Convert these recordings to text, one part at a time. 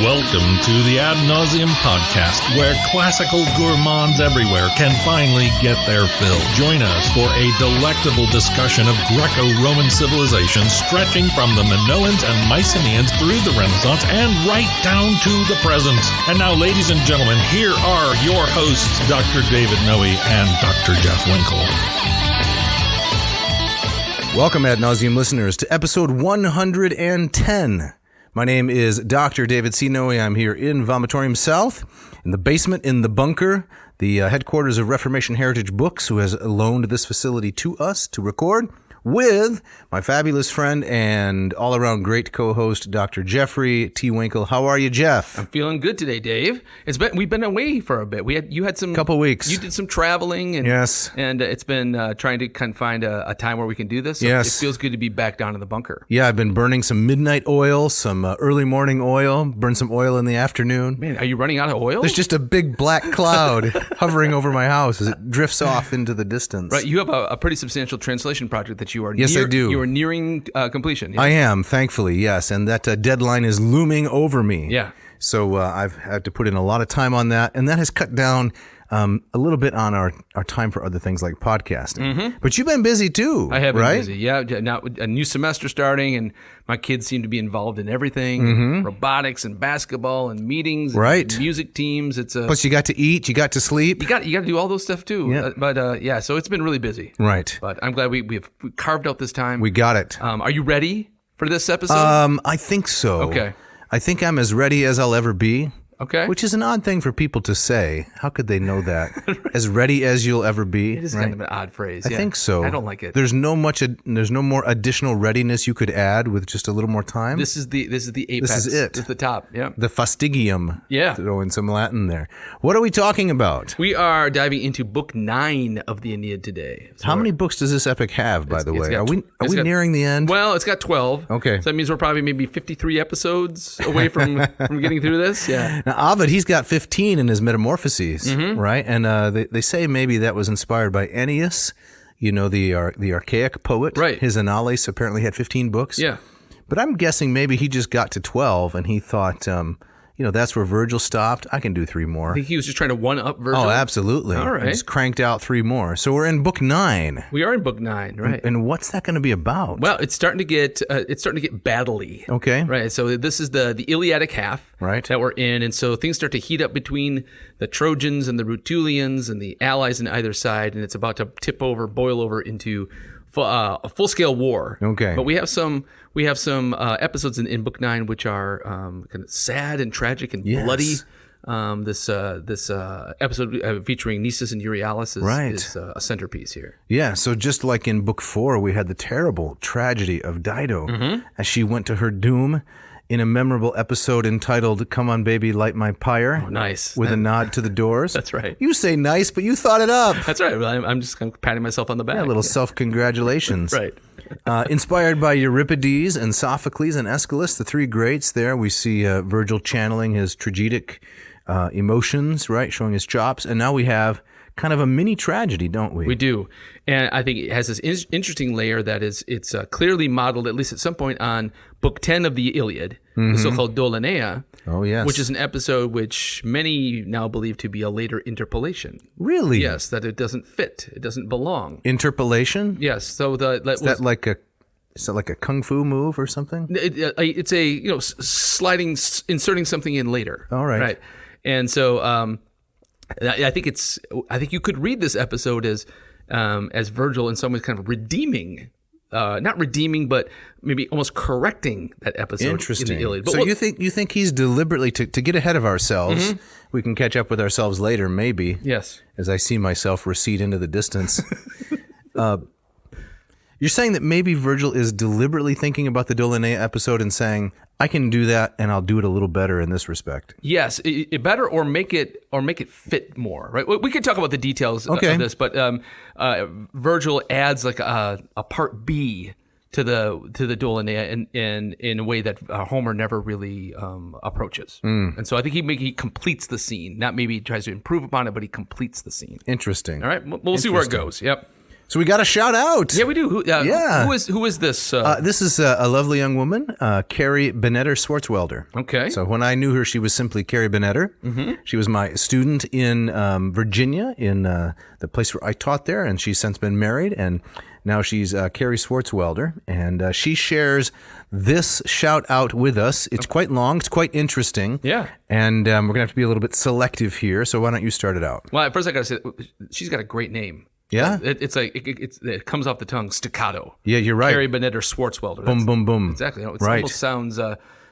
Welcome to the Ad Nauseam podcast, where classical gourmands everywhere can finally get their fill. Join us for a delectable discussion of Greco-Roman civilization stretching from the Minoans and Mycenaeans through the Renaissance and right down to the present. And now, ladies and gentlemen, here are your hosts, Dr. David Noe and Dr. Jeff Winkle. Welcome, Ad Nauseam listeners, to episode 110. My name is Dr. David C. Noe. I'm here in Vomitorium South, in the basement, in the bunker, the headquarters of Reformation Heritage Books, who has loaned this facility to us to record, with my fabulous friend and all-around great co-host, Dr. Jeffrey T. Winkle. How are you, Jeff? I'm feeling good today, Dave. We've been away for a bit. You had some couple weeks. You did some traveling, and yes, and it's been trying to kind of find a time where we can do this. So yes, it feels good to be back down in the bunker. Yeah, I've been burning some midnight oil, some early morning oil. Burned some oil in the afternoon. Man, are you running out of oil? There's just a big black cloud hovering over my house as it drifts off into the distance. Right, you have a pretty substantial translation project that you are. Yes, I do. You are nearing completion. Yes? I am, thankfully, yes. And that deadline is looming over me. Yeah. So I've had to put in a lot of time on that. And that has cut down a little bit on our time for other things like podcasting. Mm-hmm. But you've been busy too, I have been right? busy, yeah. Now a new semester starting, and my kids seem to be involved in everything. Mm-hmm. Robotics and basketball and meetings right. and music teams. Plus you got to eat, you got to sleep. You got to do all those stuff too. Yeah. So it's been really busy. Right. But I'm glad we've carved out this time. We got it. Are you ready for this episode? I think so. Okay. I think I'm as ready as I'll ever be. Okay. Which is an odd thing for people to say. How could they know that? As ready as you'll ever be. It is kind of an odd phrase. I think so. I don't like it. There's no more additional readiness you could add with just a little more time. This is the apex. This is it. This is the top. Yeah. The fastigium. Yeah. Throw in some Latin there. What are we talking about? We are diving into book 9 of the Aeneid today. So how many books does this epic have, by the way? Are we nearing the end? Well, it's got 12. Okay. So that means we're probably maybe 53 episodes away from getting through this. Yeah. Now, Ovid, he's got 15 in his Metamorphoses, mm-hmm. right? And they say maybe that was inspired by Aeneas, the archaic poet. Right. His Annales apparently had 15 books. Yeah. But I'm guessing maybe he just got to 12 and he thought, that's where Vergil stopped. I can do 3 more. I think he was just trying to one-up Vergil. Oh, absolutely. All right. He just cranked out 3 more. So we're in book 9. We are in book 9, right? And what's that going to be about? Well, it's starting to get battle-y. Okay. Right. So this is the Iliadic half that we're in, and so things start to heat up between the Trojans and the Rutulians and the allies on either side, and it's about to boil over into a full-scale war. Okay. But we have some episodes in book 9 which are kind of sad and tragic and bloody. This episode featuring Nisus and Euryalus is a centerpiece here. Yeah, so just like in book 4, we had the terrible tragedy of Dido as she went to her doom in a memorable episode entitled "Come On Baby, Light My Pyre." Oh, nice. With a nod to the doors. That's right. You say nice, but you thought it up. That's right. Well, I'm just kind of patting myself on the back. Yeah, a little self-congratulations. Right. Inspired by Euripides and Sophocles and Aeschylus, the 3 greats there, we see Vergil channeling his tragic emotions, right, showing his chops. And now we have kind of a mini tragedy, don't we? We do. And I think it has this interesting layer that it's clearly modeled, at least at some point, on book 10 of the Iliad, the so-called Dolon. Oh, yes. Which is an episode which many now believe to be a later interpolation. Really? Yes, that it doesn't fit. It doesn't belong. Interpolation? Yes. So is that like a kung fu move or something? It's a inserting something in later. All right. Right. And so I think you could read this episode as Vergil in some ways kind of redeeming, not redeeming, but maybe almost correcting that episode. Interesting. In the Iliad. But so you think he's deliberately to get ahead of ourselves? Mm-hmm. We can catch up with ourselves later, maybe. Yes. As I see myself recede into the distance. You're saying that maybe Vergil is deliberately thinking about the Dolon episode and saying, I can do that and I'll do it a little better in this respect. Yes, it better or make it fit more, right? We could talk about the details of this, but Vergil adds like a part B to the Dolon in a way that Homer never really approaches. And so I think he completes the scene, not maybe tries to improve upon it, but he completes the scene. Interesting. All right, we'll see where it goes. Yep. So we got a shout out. Yeah, we do. Yeah. Who is this? This is a lovely young woman, Carrie Benetter Swartzwelder. Okay. So when I knew her, she was simply Carrie Benetter. Mm-hmm. She was my student in Virginia, in the place where I taught there, and she's since been married, and now she's Carrie Swartzwelder, and she shares this shout out with us. It's quite long. It's quite interesting. Yeah. And we're going to have to be a little bit selective here, so why don't you start it out? Well, first I got to say, she's got a great name. Yeah? It comes off the tongue, staccato. Yeah, you're right. Carrie Benetter Swartzwelder. Boom, boom, boom. Exactly. It right. almost sounds...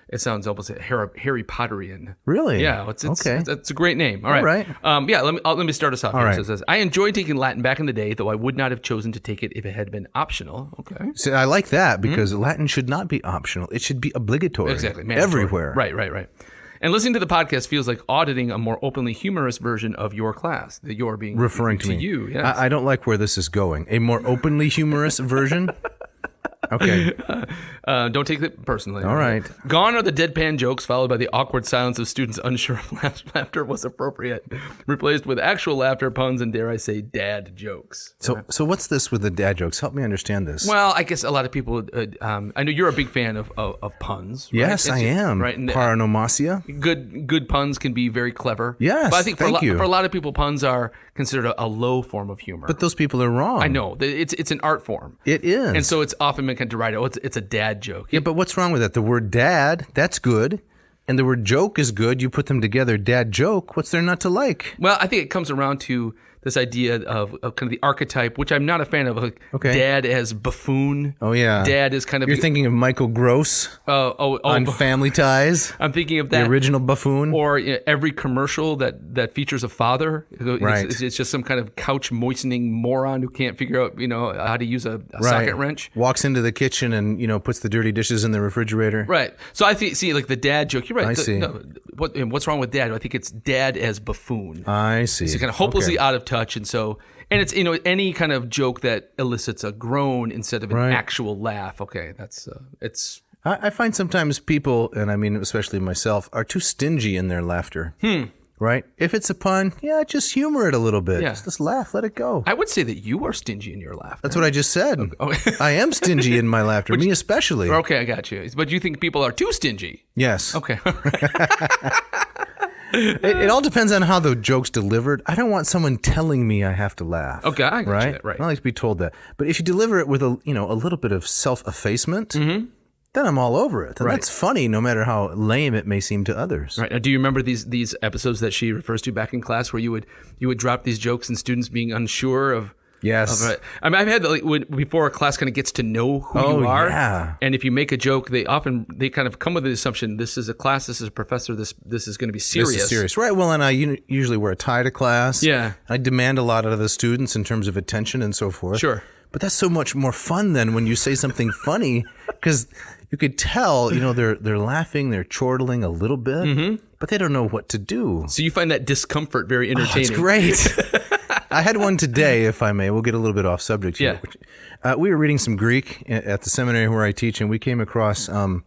It sounds almost Harry Potterian. Really? Yeah. It's okay. It's a great name. All right. Let me start us off. All here. right. So it says, I enjoyed taking Latin back in the day, though I would not have chosen to take it if it had been optional. Okay. So I like that because Latin should not be optional. It should be obligatory. Exactly. Mandatory. Everywhere. Right. And listening to the podcast feels like auditing a more openly humorous version of your class. The your being referring to me. You. Yes. I don't like where this is going. A more openly humorous version. Okay. Don't take it personally. All right. Gone are the deadpan jokes, followed by the awkward silence of students unsure if laughter was appropriate, replaced with actual laughter, puns, and dare I say, dad jokes. So what's this with the dad jokes? Help me understand this. Well, I guess a lot of people. I know you're a big fan of puns. Right? Yes, I am. Right. And Paranomasia. Good puns can be very clever. Yes. But I think for for a lot of people, puns are considered a low form of humor. But those people are wrong. I know. It's an art form. It is. And so it's often been kind of derided. Oh, it's a dad joke. Yeah, but what's wrong with that? The word dad, that's good. And the word joke is good. You put them together, dad joke. What's there not to like? Well, I think it comes around to this idea of kind of the archetype, which I'm not a fan of. Like dad as buffoon. Oh, yeah. Dad is kind of... You're thinking of Michael Gross on Family Ties? I'm thinking of that. The original buffoon? Or every commercial that features a father. Right. It's just some kind of couch moistening moron who can't figure out, how to use a socket wrench. Walks into the kitchen and, puts the dirty dishes in the refrigerator. Right. So I see like the dad joke. You're right. I see. What's wrong with dad? I think it's dad as buffoon. I see. He's kind of hopelessly out of touch, and it's any kind of joke that elicits a groan instead of an actual laugh. Okay, that's it's. I find sometimes people, and I mean especially myself, are too stingy in their laughter. Right? If it's a pun, just humor it a little bit. Yeah. Just laugh, let it go. I would say that you are stingy in your laughter. That's what I just said. Okay. I am stingy in my laughter, me especially. Okay, I got you. But you think people are too stingy? Yes. Okay. It all depends on how the joke's delivered. I don't want someone telling me I have to laugh. Okay, I got right? you that, right. I don't like to be told that. But if you deliver it with a little bit of self-effacement, then I'm all over it. And that's funny, no matter how lame it may seem to others. Right. Now, do you remember these episodes that she refers to back in class, where you would drop these jokes and students being unsure of? Yes. I've had before a class kind of gets to know who you are. Yeah. And if you make a joke, they kind of come with the assumption, this is a class, this is a professor, this is going to be serious. This is serious. Right. Well, and I usually wear a tie to class. Yeah. I demand a lot out of the students in terms of attention and so forth. Sure. But that's so much more fun than when you say something funny, because you could tell, they're laughing, they're chortling a little bit, but they don't know what to do. So you find that discomfort very entertaining. It's great. I had one today, if I may. We'll get a little bit off subject here. Yeah. We were reading some Greek at the seminary where I teach, and we came across the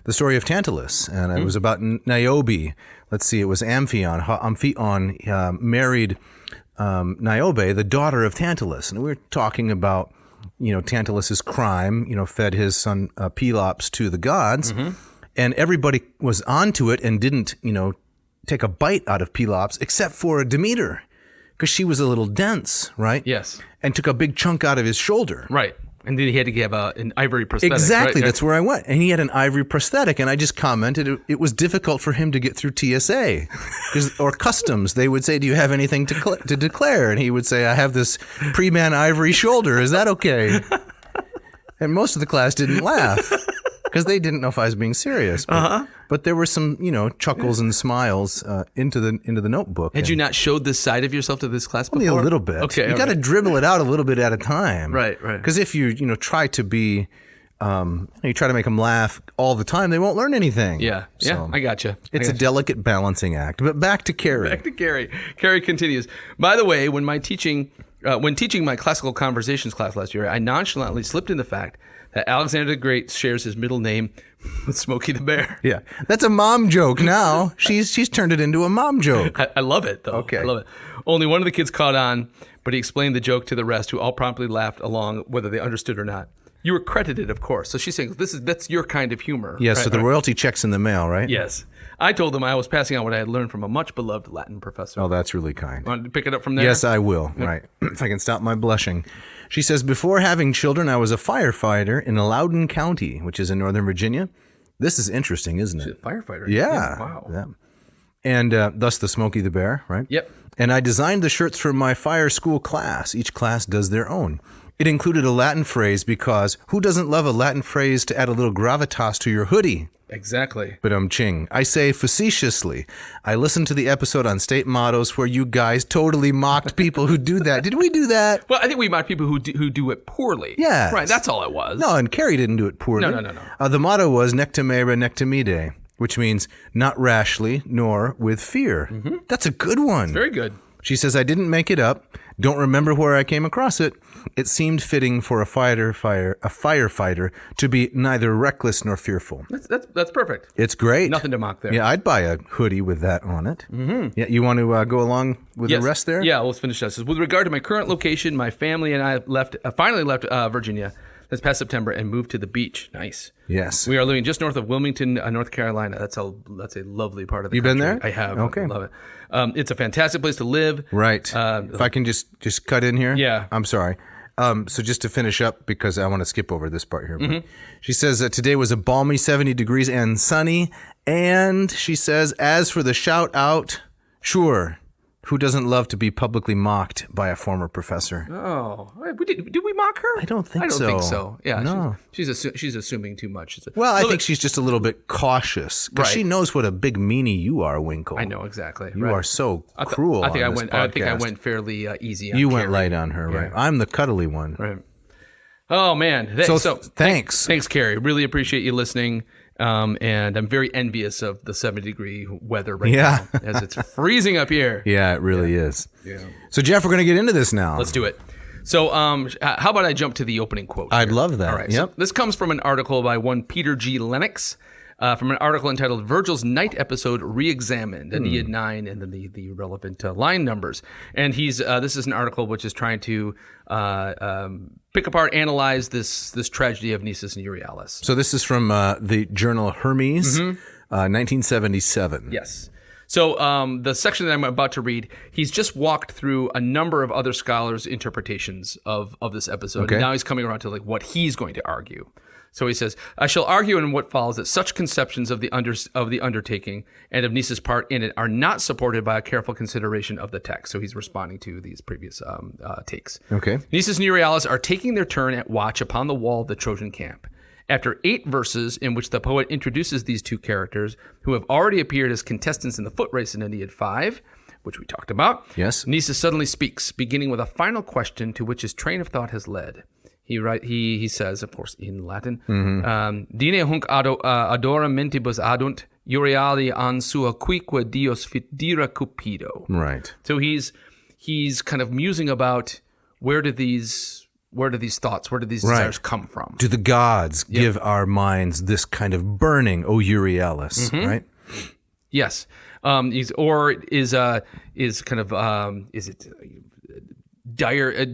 story of Tantalus, and it was about Niobe. Let's see, it was Amphion. Amphion married Niobe, the daughter of Tantalus, and we were talking about Tantalus's crime. Fed his son Pelops to the gods, and everybody was onto it and didn't take a bite out of Pelops except for Demeter, because she was a little dense, right? Yes. And took a big chunk out of his shoulder. Right. And then he had to have an ivory prosthetic. Exactly. Right? That's where I went. And he had an ivory prosthetic. And I just commented it was difficult for him to get through TSA or customs. They would say, do you have anything to declare? And he would say, I have this pre-man ivory shoulder. Is that okay? And most of the class didn't laugh because they didn't know if I was being serious. But there were some, chuckles and smiles into the notebook. Had you not showed this side of yourself to this class before? Only a little bit. Okay. You got to dribble it out a little bit at a time. Right. Because if you, try to be, you try to make them laugh all the time, they won't learn anything. Yeah. So I got you. It's a delicate balancing act. But back to Carrie. Carrie continues. By the way, when teaching my classical conversations class last year, I nonchalantly slipped in the fact that Alexander the Great shares his middle name with Smokey the Bear. Yeah, that's a mom joke now. She's turned it into a mom joke. I love it, though. Okay. I love it. Only one of the kids caught on, but he explained the joke to the rest, who all promptly laughed along, whether they understood or not. You were credited, of course. So she's saying, that's your kind of humor. Yes, right? so the royalty check's in the mail, right? Yes. I told them I was passing on what I had learned from a much-beloved Latin professor. Oh, that's really kind. Want to pick it up from there? Yes, I will. Right. If I can stop my blushing. She says, before having children, I was a firefighter in Loudoun County, which is in Northern Virginia. This is interesting, isn't it? She's a firefighter. Yeah. Wow. Yeah. And thus the Smokey the Bear, right? Yep. And I designed the shirts for my fire school class. Each class does their own. It included a Latin phrase because who doesn't love a Latin phrase to add a little gravitas to your hoodie? Exactly. But ching. I say facetiously. I listened to the episode on state mottos where you guys totally mocked people who do that. Did we do that? Well, I think we mock people who do it poorly. Yes. Right, that's all it was. No, and Carrie didn't do it poorly. No. The motto was nectemere nectemide, which means not rashly nor with fear. Mm-hmm. That's a good one. Very good. She says, I didn't make it up. Don't remember where I came across it. It seemed fitting for a firefighter to be neither reckless nor fearful. That's perfect. It's great. Nothing to mock there. Yeah, I'd buy a hoodie with that on it. Mm-hmm. Yeah, you want to go along with the rest there? Yeah, let's finish this. With regard to my current location, my family and I finally left Virginia this past September and moved to the beach. Nice. Yes. We are living just north of Wilmington, North Carolina. That's a lovely part of the country. You been there? I have. Okay. I love it. It's a fantastic place to live. Right. If I can just cut in here. Yeah. I'm sorry. So just to finish up, because I want to skip over this part here. Mm-hmm. She says that today was a balmy 70 degrees and sunny. And she says, as for the shout out, sure. Who doesn't love to be publicly mocked by a former professor? Oh, did we mock her? I don't think so. I don't think so. Yeah, no. She's assuming too much. I think she's just a little bit cautious because she knows what a big meanie you are, Winkle. I know exactly. You are so cruel. I think I went fairly easy. You went light on her, right? I'm the cuddly one. Right. Oh man. Thanks. Thanks, Carrie. Really appreciate you listening. And I'm very envious of the 70-degree weather right now, as it's freezing up here. Yeah, it really is. Yeah. So, Jeff, we're going to get into this now. Let's do it. So, how about I jump to the opening quote? I'd love that. All right. Yep. So this comes from an article by one Peter G. Lennox, from an article entitled "Vergil's Night Episode Reexamined," Aeneid 9, and then the relevant line numbers. And this is an article which is trying to pick apart, analyze this tragedy of Nisus and Euryalus. So this is from the journal Hermes, 1977. Yes. So the section that I'm about to read, he's just walked through a number of other scholars' interpretations of this episode. Okay. And now he's coming around to what he's going to argue. So he says, I shall argue in what follows that such conceptions of the undertaking and of Nisus' part in it are not supported by a careful consideration of the text. So he's responding to these previous takes. Okay. Nisus and Euryalus are taking their turn at watch upon the wall of the Trojan camp. After 8 verses in which the poet introduces these two characters who have already appeared as contestants in the foot race in Aeneid 5, which we talked about, yes, Nisus suddenly speaks, beginning with a final question to which his train of thought has led. He says, of course, in Latin, Dine hunc adora mentibus adunt, Euryali an sua quique dios fit dira cupido. Right. So he's kind of musing about where do these thoughts, where do these desires come from? Do the gods give our minds this kind of burning, O Euryalus, right? Yes. Is it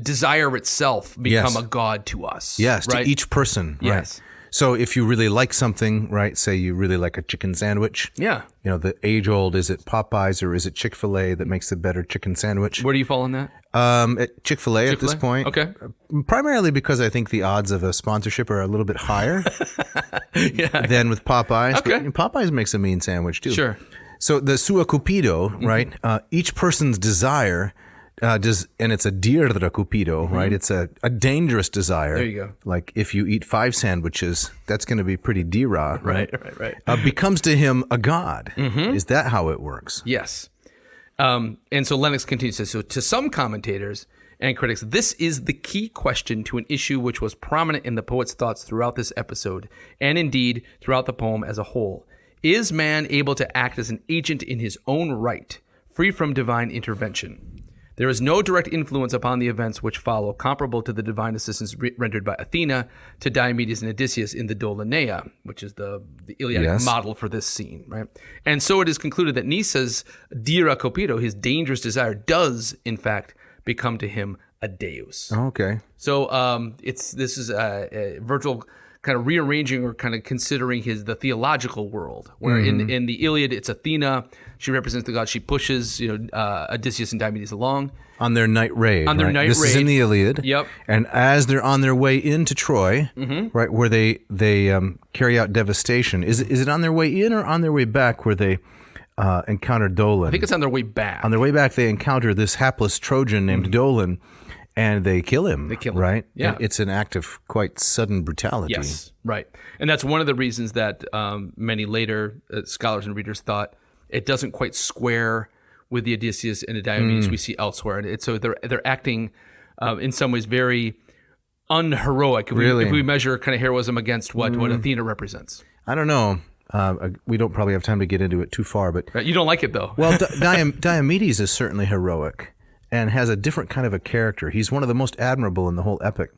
desire itself become a god to us? Yes, right? to each person. Right? Yes. So if you really like something, right, say you really like a chicken sandwich. Yeah. You know, the age-old, is it Popeyes or is it Chick-fil-A that makes the better chicken sandwich? Where do you fall on that? At Chick-fil-A at this point. Okay. Primarily because I think the odds of a sponsorship are a little bit higher than with Popeyes. Okay. But Popeyes makes a mean sandwich too. Sure. So the sua cupido, right, each person's desire and it's a dirra cupido, right? It's a dangerous desire. There you go. Like if you eat 5 sandwiches, that's going to be pretty dirra, right? Right. Becomes to him a god. Is that how it works? Yes. And so Lennox continues to say, so to some commentators and critics, this is the key question to an issue which was prominent in the poet's thoughts throughout this episode, and indeed throughout the poem as a whole. Is man able to act as an agent in his own right, free from divine intervention? There is no direct influence upon the events which follow, comparable to the divine assistance rendered by Athena to Diomedes and Odysseus in the Doloneia, which is the Iliad model for this scene, right? And so it is concluded that Nisa's dira copido, his dangerous desire, does in fact become to him a deus. Okay. So this is Vergil kind of rearranging or kind of considering the theological world, where in the Iliad it's Athena, she represents the god, she pushes Odysseus and Diomedes along on their night raid. This is in the Iliad. Yep. And as they're on their way into Troy, right, where they carry out devastation, is it on their way in or on their way back where they encounter Dolon? I think it's on their way back. On their way back, they encounter this hapless Trojan named Dolon. And they kill him. Right? Yeah. And it's an act of quite sudden brutality. Yes, right. And that's one of the reasons that many later scholars and readers thought it doesn't quite square with the Odysseus and the Diomedes we see elsewhere. And so they're acting in some ways very unheroic if we measure kind of heroism against what Athena represents. I don't know. We don't probably have time to get into it too far, but you don't like it though. Well, Diomedes is certainly heroic and has a different kind of a character. He's one of the most admirable in the whole epic.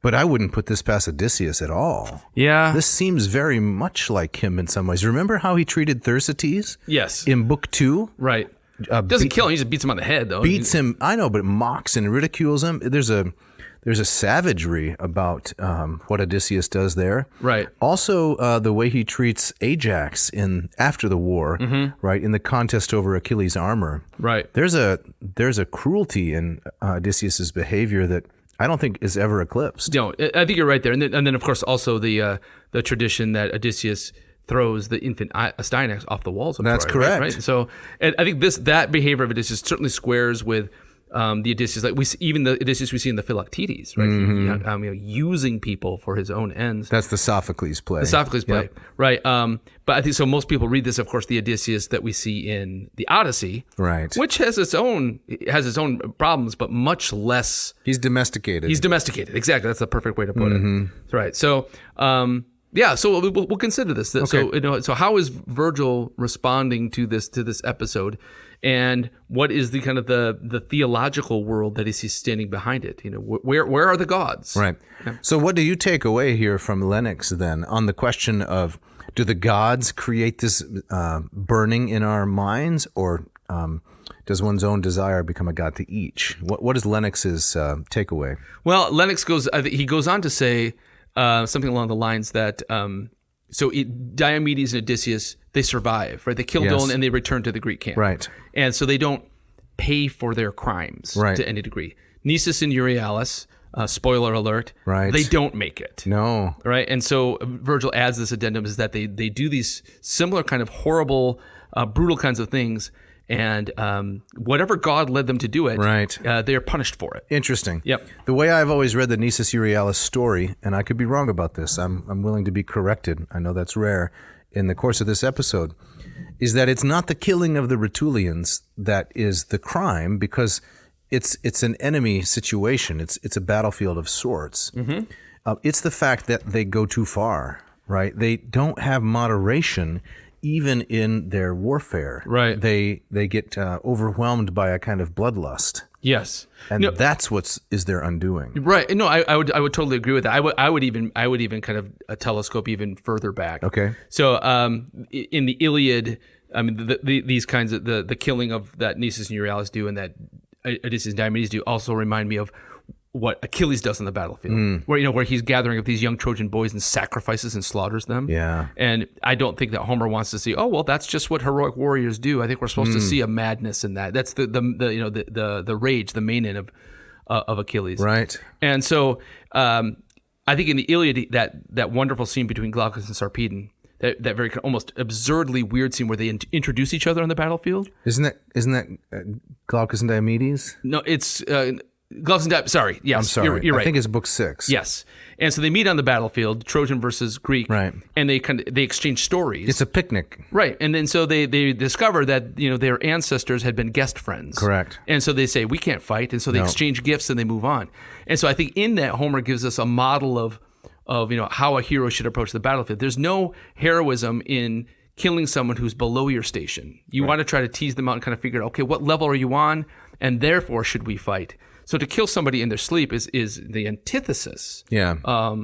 But I wouldn't put this past Odysseus at all. Yeah. This seems very much like him in some ways. Remember how he treated Thersites? Yes. In Book 2? Right. Doesn't kill him, he just beats him on the head, though. Beats him, I know, but mocks and ridicules him. There's a savagery about what Odysseus does there. Right. Also, the way he treats Ajax after the war, right, in the contest over Achilles' armor. Right. There's a cruelty in Odysseus's behavior that I don't think is ever eclipsed. No, I think you're right there. And then of course, also the tradition that Odysseus throws the infant Astyanax off the walls of That's Troy, correct. Right? So and I think that behavior of Odysseus certainly squares with the Odysseus, like even the Odysseus we see in the Philoctetes, right? Using people for his own ends. That's the Sophocles play. Yep. Right? But I think so. Most people read this, of course, the Odysseus that we see in the Odyssey, right? Which has its own problems, but much less. He's domesticated. Exactly. That's the perfect way to put it. Right. So. So we'll consider this. Okay. So how is Vergil responding to this episode, and what is the kind of the theological world that is he standing behind it? Where are the gods? Right. Yeah. So what do you take away here from Lennox then on the question of do the gods create this burning in our minds, or does one's own desire become a god to each? What is Lennox's takeaway? Well, Lennox goes on to say. Something along the lines that Diomedes and Odysseus, they survive, right? They kill Dolon and they return to the Greek camp, right? And so they don't pay for their crimes to any degree. Nisus and Euryalus, spoiler alert, right? They don't make it, no, right? And so Vergil adds this addendum is that they do these similar kind of horrible, brutal kinds of things. And whatever god led them to do it, right. They are punished for it. Interesting. Yep. The way I've always read the Nisus Euryalus story, and I could be wrong about this, I'm willing to be corrected, I know that's rare, in the course of this episode, is that it's not the killing of the Rutulians that is the crime, because it's an enemy situation. It's a battlefield of sorts. It's the fact that they go too far, right? They don't have moderation even in their warfare. Right. They get overwhelmed by a kind of bloodlust. Yes. And that's is their undoing. Right. No, I would totally agree with that. I would even kind of telescope even further back. Okay. So in the Iliad, I mean these kinds of the killing of that Nisus and Euryalus do and that Odysseus and Diomedes do also remind me of what Achilles does on the battlefield, where he's gathering up these young Trojan boys and sacrifices and slaughters them. Yeah. And I don't think that Homer wants to see, oh well, that's just what heroic warriors do. I think we're supposed to see a madness in that. That's the rage, the main of Achilles. Right. And so I think in the Iliad that wonderful scene between Glaucus and Sarpedon, that very almost absurdly weird scene where they introduce each other on the battlefield. Isn't that Glaucus and Diomedes? No, it's. Gloves and sorry, yes, I'm sorry. You're right. I think it's book 6. Yes, and so they meet on the battlefield, Trojan versus Greek, right? And they exchange stories. It's a picnic, right? And then so they discover that their ancestors had been guest friends, correct? And so they say we can't fight, and so they exchange gifts and they move on. And so I think in that Homer gives us a model of how a hero should approach the battlefield. There's no heroism in killing someone who's below your station. You want to try to tease them out and kind of figure out, okay, what level are you on? and therefore should we fight. So to kill somebody in their sleep is the antithesis. Yeah. I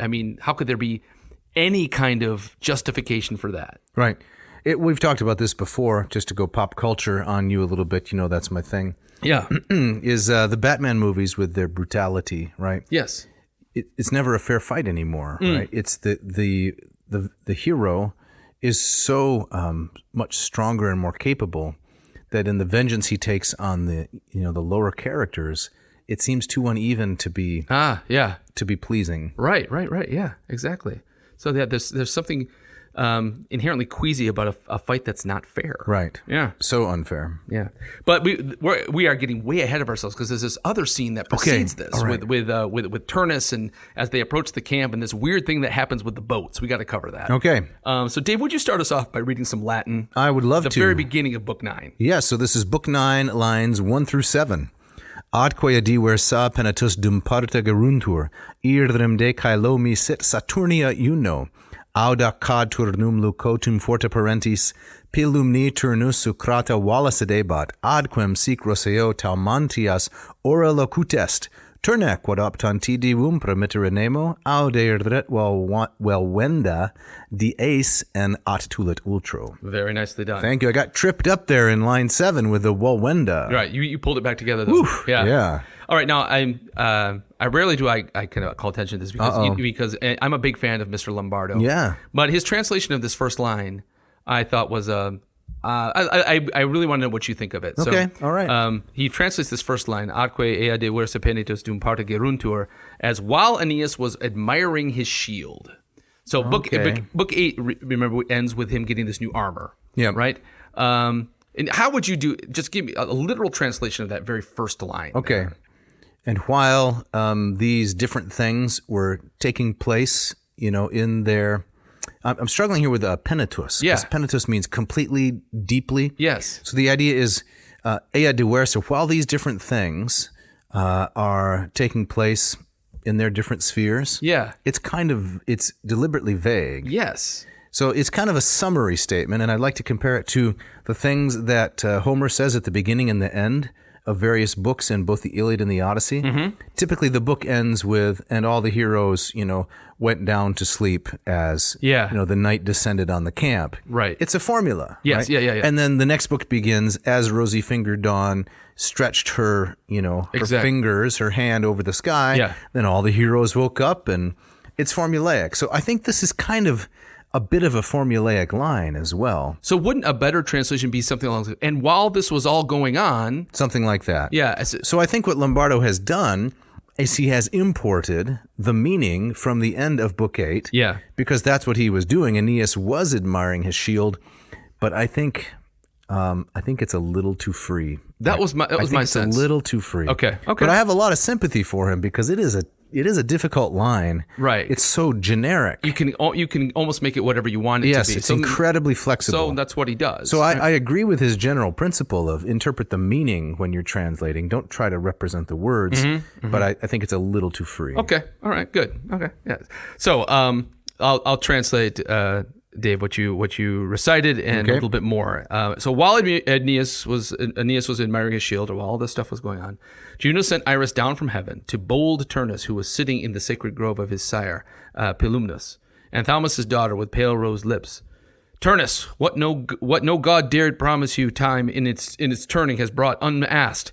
mean, how could there be any kind of justification for that? Right. We've talked about this before, just to go pop culture on you a little bit. You know, that's my thing. Yeah. Is the Batman movies with their brutality, right? Yes. It's never a fair fight anymore, right? It's the hero is so much stronger and more capable that in the vengeance he takes on the lower characters, it seems too uneven to be pleasing. Right. Yeah, exactly. So there's something inherently queasy about a fight that's not fair. Right. Yeah. So unfair. Yeah. But we are getting way ahead of ourselves because there's this other scene that precedes this with Turnus and as they approach the camp and this weird thing that happens with the boats. We got to cover that. Okay. So Dave, would you start us off by reading some Latin? I would love to. The very beginning of Book 9. Yeah. So this is Book 9, lines 1 through 7. Adque adiver sa penatus dum parta geruntur, irdrem de caelo mi sit Saturnia Juno, auda cad turnum lucotum forta parentis, pilumni Turnus sucrata vallis adebat, adquem sic roseo taumantias ora locutest, turne quod optanti divum promittere nemo, aude erdret vel venda dies and at tulit ultro. Very nicely done. Thank you. I got tripped up there in line 7 with the Walwenda. Right. You pulled it back together though. Oof, yeah. All right. Now I rarely do I kind of call attention to this because I'm a big fan of Mr. Lombardo. Yeah. But his translation of this first line I thought was I really want to know what you think of it. Okay, all right. He translates this first line, Atque ea de versa penitus dum parta geruntur, as while Aeneas was admiring his shield. So book 8, remember, ends with him getting this new armor. Yeah. Right? And how would you do, just give me a literal translation of that very first line. Okay. There. And while these different things were taking place, in their... I'm struggling here with penitus. Yeah. Penitus means completely, deeply. Yes. So the idea is, ea diversa, while these different things are taking place in their different spheres, it's deliberately vague. Yes. So it's kind of a summary statement, and I'd like to compare it to the things that Homer says at the beginning and the end of various books in both the Iliad and the Odyssey. Mm-hmm. Typically, the book ends with, and all the heroes, went down to sleep as, the night descended on the camp. Right. It's a formula. Yes, right? yeah. And then the next book begins, as rosy-fingered Dawn stretched her, her fingers, her hand over the sky. Yeah. Then all the heroes woke up, and it's formulaic. So I think this is kind of a bit of a formulaic line as well. So wouldn't a better translation be something along and while this was all going on... Something like that. Yeah. So I think what Lombardo has done is he has imported the meaning from the end of Book 8. Yeah. Because that's what he was doing. Aeneas was admiring his shield, but I think it's a little too free. That was my sense. It's a little too free. Okay. But I have a lot of sympathy for him because it is a difficult line. Right. It's so generic. You can almost make it whatever you want it to be. Yes, it's incredibly flexible. So that's what he does. So I agree with his general principle of interpret the meaning when you're translating. Don't try to represent the words. But I think it's a little too free. Okay. All right. Good. Okay. Yeah. So I'll translate, Dave, what you recited and a little bit more. So while Aeneas was admiring his shield, or while all this stuff was going on, Juno sent Iris down from heaven to bold Turnus, who was sitting in the sacred grove of his sire, Pilumnus, and Thaumas's daughter with pale rose lips. Turnus, what no god dared promise you time in its turning has brought unasked.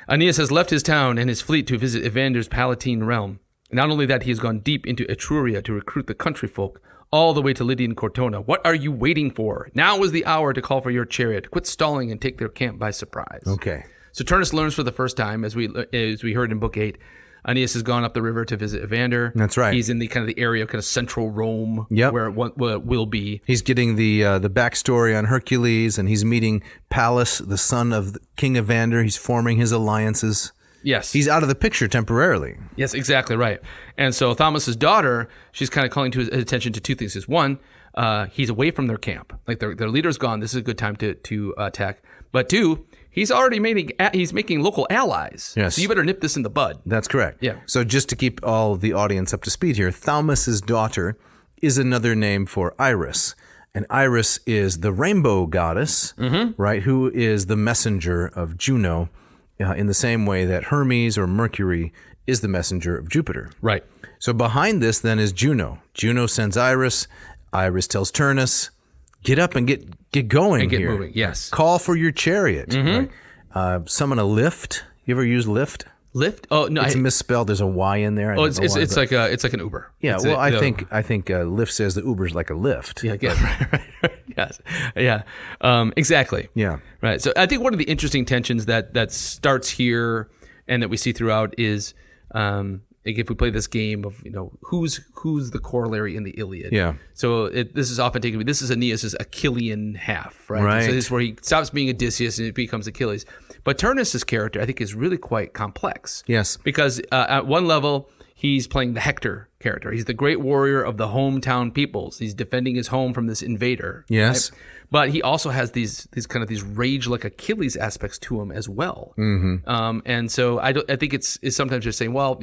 Aeneas has left his town and his fleet to visit Evander's Palatine realm. Not only that, he has gone deep into Etruria to recruit the country folk, all the way to Lydian Cortona. What are you waiting for? Now is the hour to call for your chariot. Quit stalling and take their camp by surprise. Okay. So Turnus learns for the first time, as we heard in Book 8, Aeneas has gone up the river to visit Evander. That's right. He's in the kind of the area of kind of central Rome, where it will be. He's getting the backstory on Hercules, and he's meeting Pallas, the son of King Evander. He's forming his alliances. Yes. He's out of the picture temporarily. Yes, exactly right. And so Thaumas's daughter, she's kind of calling to his attention to two things. Is one, he's away from their camp. Like their leader's gone. This is a good time to attack. But two, he's already making local allies. Yes. So you better nip this in the bud. That's correct. Yeah. So just to keep all the audience up to speed here, Thaumas's daughter is another name for Iris. And Iris is the rainbow goddess, right, who is the messenger of Juno in the same way that Hermes or Mercury is the messenger of Jupiter. Right. So behind this then is Juno. Juno sends Iris. Iris tells Turnus, get up and get going And get here. moving, yes. Call for your chariot. Right? Summon a lift. You ever use lift? Lift? Oh no, It's misspelled. There's a Y in there. it's like an Uber. Yeah. It's Well, I think Lyft says the Uber's like a lift. Yeah. Right. Yes. Yeah. Exactly. Yeah. Right. So I think one of the interesting tensions that starts here and that we see throughout is like if we play this game of who's the corollary in the Iliad. Yeah. So this is often taken. This is Aeneas' Achillean half, right? Right. So this is where he stops being Odysseus and it becomes Achilles. But Turnus' character, I think, is really quite complex. Yes. Because at one level, he's playing the Hector character. He's the great warrior of the hometown peoples. He's defending his home from this invader. Yes. Right? But he also has these rage like Achilles aspects to him as well. Mm-hmm. And so I think it's sometimes just saying, well,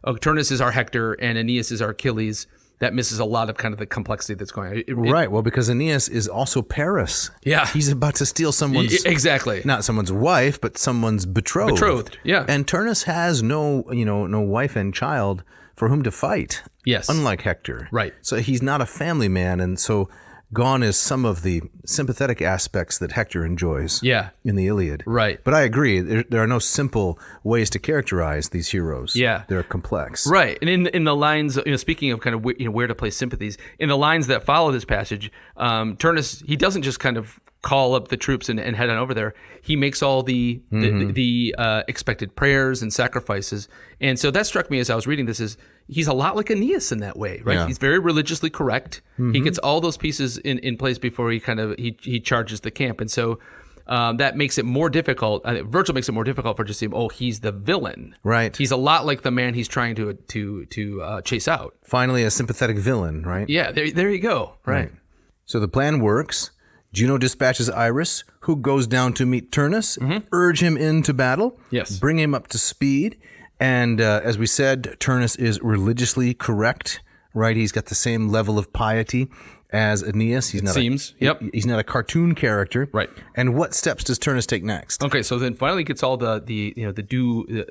Turnus is our Hector and Aeneas is our Achilles. That misses a lot of kind of the complexity that's going on. Right. Well, because Aeneas is also Paris. Yeah. He's about to steal someone's exactly not someone's wife, but someone's betrothed. Betrothed. Yeah. And Turnus has no wife and child for whom to fight. Yes. Unlike Hector. Right. So he's not a family man, and so gone is some of the sympathetic aspects that Hector enjoys. Yeah. In the Iliad. Right. But I agree. There are no simple ways to characterize these heroes. Yeah. They're complex. Right. And in the lines, speaking of kind of where to place sympathies, in the lines that follow this passage, Turnus, he doesn't just kind of call up the troops and head on over there. He makes all the expected prayers and sacrifices. And so that struck me as I was reading this is he's a lot like Aeneas in that way, right? Yeah. He's very religiously correct. He gets all those pieces in place before he charges the camp. And so that makes it more difficult. Vergil makes it more difficult for just saying, oh, he's the villain. Right. He's a lot like the man he's trying to chase out. Finally, a sympathetic villain, right? Yeah, there you go. Right. So the plan works. Juno dispatches Iris, who goes down to meet Turnus, urge him into battle, Yes. bring him up to speed. And as we said, Turnus is religiously correct, right? He's got the same level of piety as Aeneas. He's not a cartoon character. Right. And what steps does Turnus take next? Okay, so then finally gets all the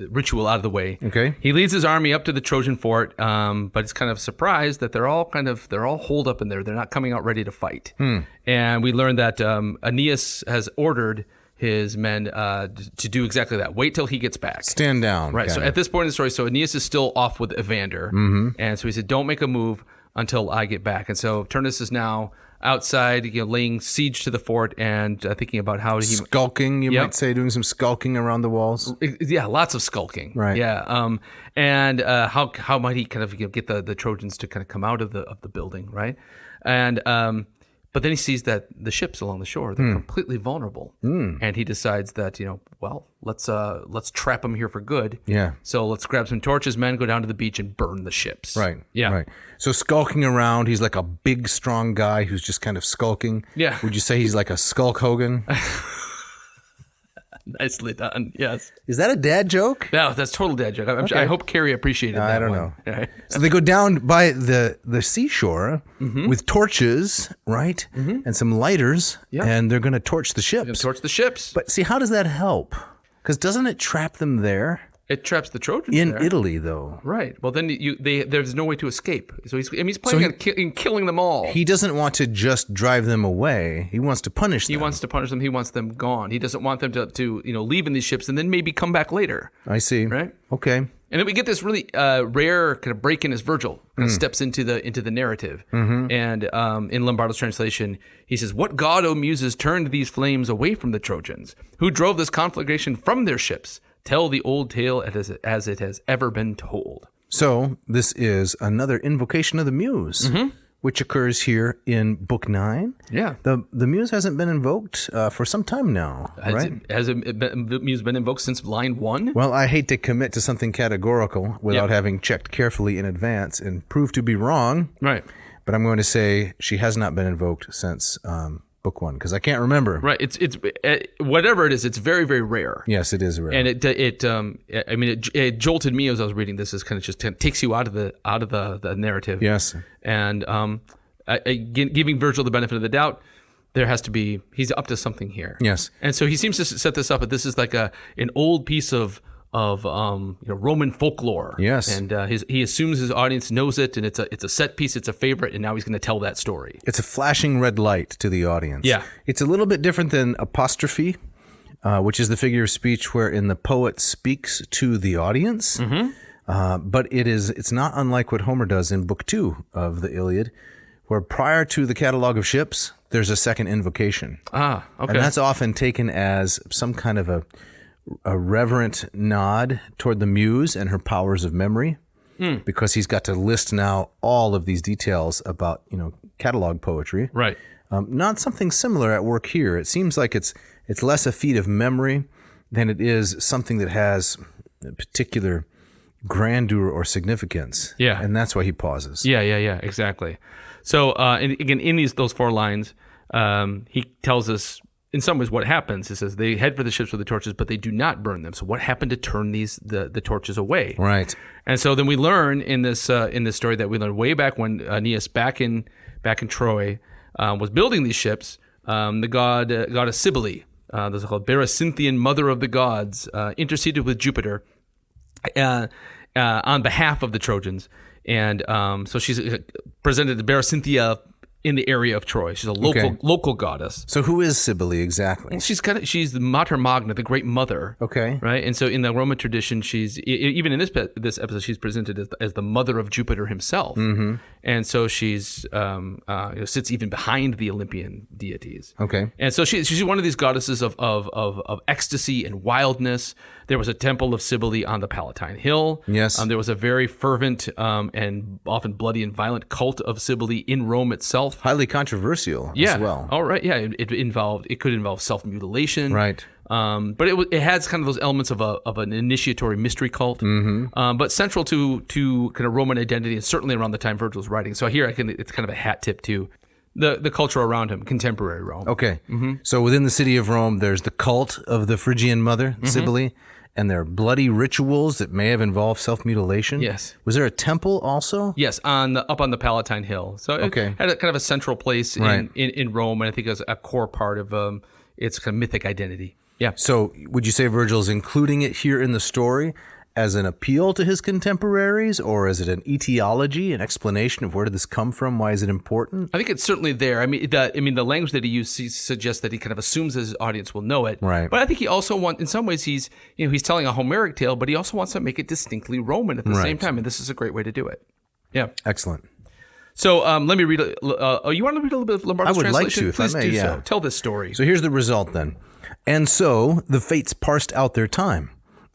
ritual out of the way. Okay. He leads his army up to the Trojan fort, but it's kind of surprised that they're all holed up in there. They're not coming out ready to fight. And we learned that Aeneas has ordered his men to do exactly that. Wait till he gets back. Stand down. Right. So at this point in the story, so Aeneas is still off with Evander, and so he said, "Don't make a move until I get back." And so Turnus is now outside, laying siege to the fort and thinking about how he skulking. You might say, doing some skulking around the walls. Yeah, lots of skulking. Right. Yeah. And how might he kind of get the Trojans to kind of come out of the building, right? And but then he sees that the ships along the shore, they're completely vulnerable. And he decides that, let's trap them here for good. Yeah. So let's grab some torches, men, go down to the beach and burn the ships. Right. Yeah. Right. So skulking around, he's like a big, strong guy who's just kind of skulking. Yeah. Would you say he's like a Skulk Hogan? Nicely done. Yes. Is that a dad joke? No, that's total dad joke. I hope Carrie appreciated that. I don't one. know. Right. So they go down by the seashore with torches, right? And some lighters, and they're going to torch the ships. Torch the ships. But see, how does that help? Because doesn't it trap them there? It traps the Trojans in there. Italy, though. Right. Well, then there's no way to escape. So he's planning on killing them all. He doesn't want to just drive them away. He wants to punish them. He wants to punish them. He wants them gone. He doesn't want them to leave in these ships and then maybe come back later. I see. Right. Okay. And then we get this really rare kind of break in as Vergil kind of steps into the narrative. And in Lombardo's translation, he says, "What god, O Muses, turned these flames away from the Trojans? Who drove this conflagration from their ships? Tell the old tale as it has ever been told." So this is another invocation of the Muse, which occurs here in Book 9. Yeah. The Muse hasn't been invoked for some time now, right? Has the Muse been invoked since line 1? Well, I hate to commit to something categorical without having checked carefully in advance and prove to be wrong. Right. But I'm going to say she has not been invoked since Book 1, because I can't remember. Right. It's whatever it is. It's very, very rare. Yes, it is rare. And it jolted me as I was reading this. Is kind of just takes you out of the narrative. Yes. And giving Vergil the benefit of the doubt, there has to be, he's up to something here. Yes. And so he seems to set this up, but this is like an old piece of Roman folklore. Yes. And he assumes his audience knows it, and it's a set piece, it's a favorite, and now he's going to tell that story. It's a flashing red light to the audience. Yeah. It's a little bit different than apostrophe, which is the figure of speech wherein the poet speaks to the audience. Mm-hmm. But it's not unlike what Homer does in Book 2 of the Iliad, where prior to the catalog of ships, there's a second invocation. Ah, okay. And that's often taken as some kind of a reverent nod toward the muse and her powers of memory, because he's got to list now all of these details about, catalog poetry. Right. Not something similar at work here. It seems like it's less a feat of memory than it is something that has a particular grandeur or significance. Yeah. And that's why he pauses. Yeah, exactly. So, and again, in those 4 lines, he tells us in some ways what happens. He says they head for the ships with the torches, but they do not burn them. So what happened to turn the torches away? Right. And so then we learn in this story that we learned way back when Aeneas back in Troy was building these ships. The goddess Cybele, this is called Berecynthian, mother of the gods, interceded with Jupiter on behalf of the Trojans. And so she's presented to Berecynthia in the area of Troy. She's a local goddess. So who is Cybele exactly? She's the Mater Magna, the Great Mother. Okay. Right, and so in the Roman tradition, she's even in this episode, she's presented as the mother of Jupiter himself. Mm-hmm. And so she's sits even behind the Olympian deities. Okay. And so she's one of these goddesses of ecstasy and wildness. There was a temple of Cybele on the Palatine Hill. Yes. There was a very fervent and often bloody and violent cult of Cybele in Rome itself. Highly controversial as well. Oh, right. Yeah. It could involve self-mutilation. Right. But it has kind of those elements of an initiatory mystery cult. Mm-hmm. But central to kind of Roman identity, and certainly around the time Vergil's writing. So here it's kind of a hat tip to the culture around him, contemporary Rome. Okay. Mm-hmm. So within the city of Rome, there's the cult of the Phrygian mother, Cybele. And there are bloody rituals that may have involved self-mutilation. Yes. Was there a temple also? Yes, up on the Palatine Hill. So it had a kind of a central place in Rome, and I think it was a core part of its kind of mythic identity. Yeah. So would you say Vergil's including it here in the story as an appeal to his contemporaries, or is it an etiology, an explanation of where did this come from? Why is it important? I think it's certainly there. I mean, the language that he used suggests that he kind of assumes his audience will know it. Right. But I think he also in some ways, he's telling a Homeric tale, but he also wants to make it distinctly Roman at the same time, and this is a great way to do it. Yeah. Excellent. So let me read. You want to read a little bit of Lombardo's translation? I would like to, if Please I may. do Yeah. so. Tell this story. So here's the result then. And so the fates parsed out their time.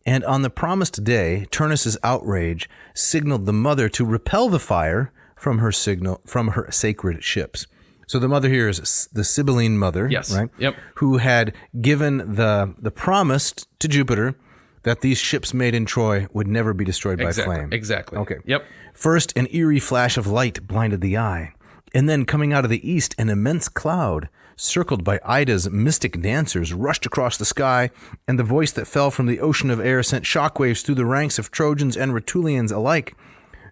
And on the promised day, Turnus's outrage signaled the mother to repel the fire from her sacred ships. So the mother here is the Sibylline mother, yes. Right? Yep. Who had given the promise to Jupiter that these ships made in Troy would never be destroyed by flame. Exactly. Okay. Yep. First, an eerie flash of light blinded the eye, and then coming out of the east, an immense cloud, circled by Ida's mystic dancers, rushed across the sky, and the voice that fell from the ocean of air sent shockwaves through the ranks of Trojans and Rutulians alike.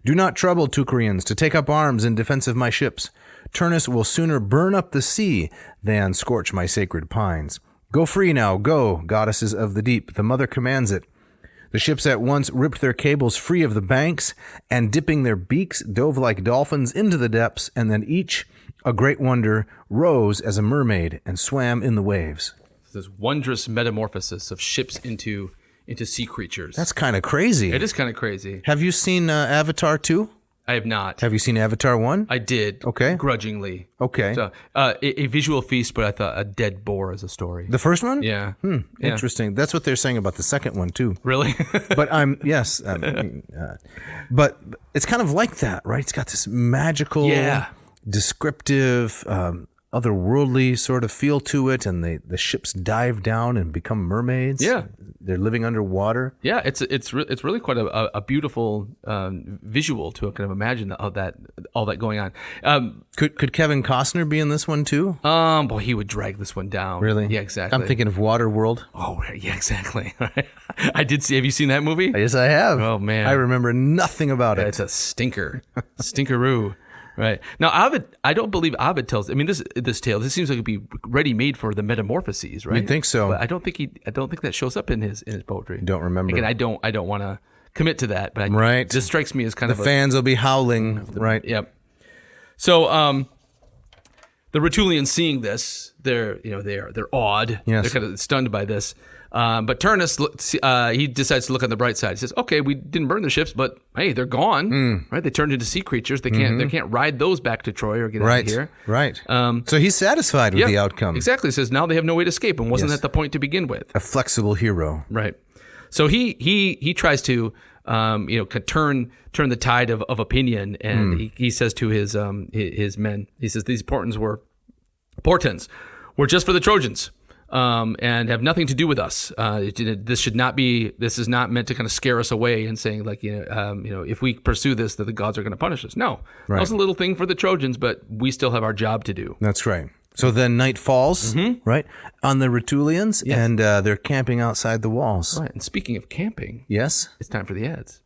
Do not trouble, Teucrians, to take up arms in defense of my ships. Turnus will sooner burn up the sea than scorch my sacred pines. Go free now, go, goddesses of the deep, the mother commands it. The ships at once ripped their cables free of the banks, and dipping their beaks, dove like dolphins into the depths, and then each, a great wonder, rose as a mermaid and swam in the waves. This wondrous metamorphosis of ships into sea creatures. That's kind of crazy. It is kind of crazy. Have you seen Avatar 2? I have not. Have you seen Avatar 1? I did. Okay. Grudgingly. Okay. So, a visual feast, but I thought a dead boar as a story. The first one? Yeah. Yeah. Interesting. That's what they're saying about the second one, too. Really? But but it's kind of like that, right? It's got this magical, descriptive, otherworldly sort of feel to it, and the ships dive down and become mermaids. Yeah. They're living underwater. Yeah, it's really quite a beautiful visual to kind of imagine all that going on. Could Kevin Costner be in this one too? Boy, he would drag this one down. Really? Yeah, exactly. I'm thinking of Waterworld. Oh, yeah, exactly. I did see. Have you seen that movie? Yes, I have. Oh man, I remember nothing about it. It's a stinker, stinkeroo. Right. Now, Ovid, I don't believe Ovid tells. I mean, this tale. This seems like it'd be ready made for the Metamorphoses, right? You'd think so. But I don't think that shows up in his poetry. Don't remember. Again, I don't want to commit to that. But right. This strikes me as kind of the fans will be howling. Right. Yep. So, the Rutulians seeing this, they're awed. Yes. They're kind of stunned by this. But Turnus, he decides to look on the bright side. He says, "Okay, we didn't burn the ships, but hey, they're gone. Right? They turned into sea creatures. They can't ride those back to Troy or get out of here. Right. So he's satisfied with the outcome. Exactly. He says now they have no way to escape, and wasn't that the point to begin with? A flexible hero. Right. So he tries to turn the tide of opinion, and he says to his men, he says these portents were just for the Trojans. And have nothing to do with us. This is not meant to kind of scare us away and saying like, if we pursue this, that the gods are going to punish us. No, that was a little thing for the Trojans, but we still have our job to do. That's right. So then night falls, right, on the Rutulians, and they're camping outside the walls. Right. And speaking of camping, yes, it's time for the ads.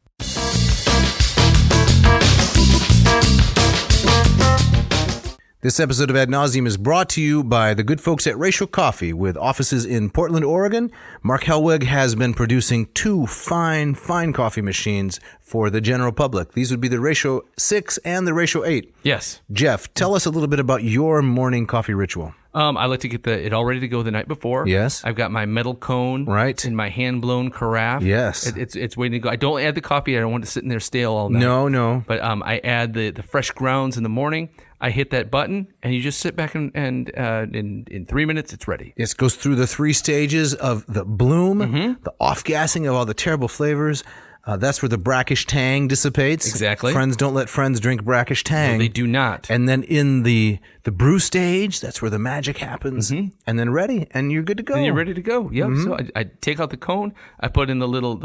This episode of Ad Nauseam is brought to you by the good folks at Ratio Coffee with offices in Portland, Oregon. Mark Helwig has been producing 2 fine coffee machines for the general public. These would be the Ratio 6 and the Ratio 8. Yes. Jeff, tell us a little bit about your morning coffee ritual. I like to get it all ready to go the night before. Yes. I've got my metal cone. Right. And my hand-blown carafe. Yes. It's waiting to go. I don't add the coffee. I don't want it sitting there stale all night. No. But I add the fresh grounds in the morning. I hit that button, and you just sit back and in 3 minutes, it's ready. It goes through the 3 stages of the bloom, the off-gassing of all the terrible flavors. That's where the brackish tang dissipates. Exactly. Friends don't let friends drink brackish tang. No, they do not. And then in the brew stage, that's where the magic happens. And then ready, and you're good to go. And you're ready to go. Yep. So I take out the cone. I put in the little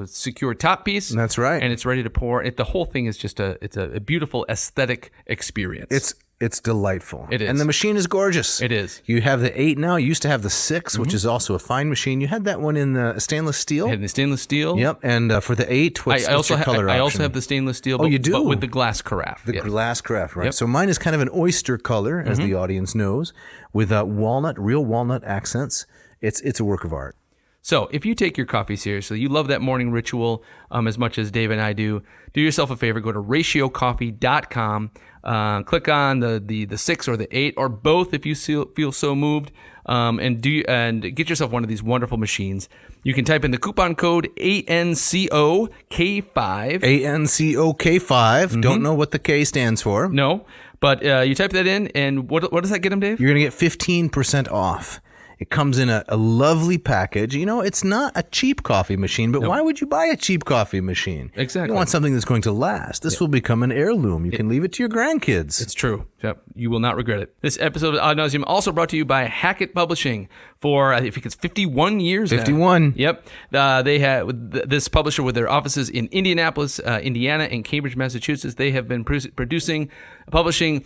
secure top piece. That's right. And it's ready to pour. The whole thing is just a beautiful aesthetic experience. It's delightful. It is. And the machine is gorgeous. It is. You have the 8 now. You used to have the 6, which is also a fine machine. You had that one in the stainless steel. I had the stainless steel. Yep. And for the 8, what's your color option? I also have the stainless steel. But, you do? But with the glass carafe. The glass carafe, right. Yep. So mine is kind of an oyster color, as the audience knows, with real walnut accents. It's a work of art. So if you take your coffee seriously, you love that morning ritual as much as Dave and I do yourself a favor, go to ratiocoffee.com, click on the 6 or the 8 or both if you feel so moved, and get yourself one of these wonderful machines. You can type in the coupon code ANCOK5. ANCOK5. Don't know what the K stands for. No, but you type that in, and what does that get them, Dave? You're going to get 15% off. It comes in a lovely package. It's not a cheap coffee machine, but why would you buy a cheap coffee machine? Exactly. You want something that's going to last. This will become an heirloom. You can leave it to your grandkids. It's true. Yep. You will not regret it. This episode of Ad Nauseam also brought to you by Hackett Publishing for, I think it's 51 years 51. Now. Yep. They have this publisher with their offices in Indianapolis, Indiana, and Cambridge, Massachusetts. They have been publishing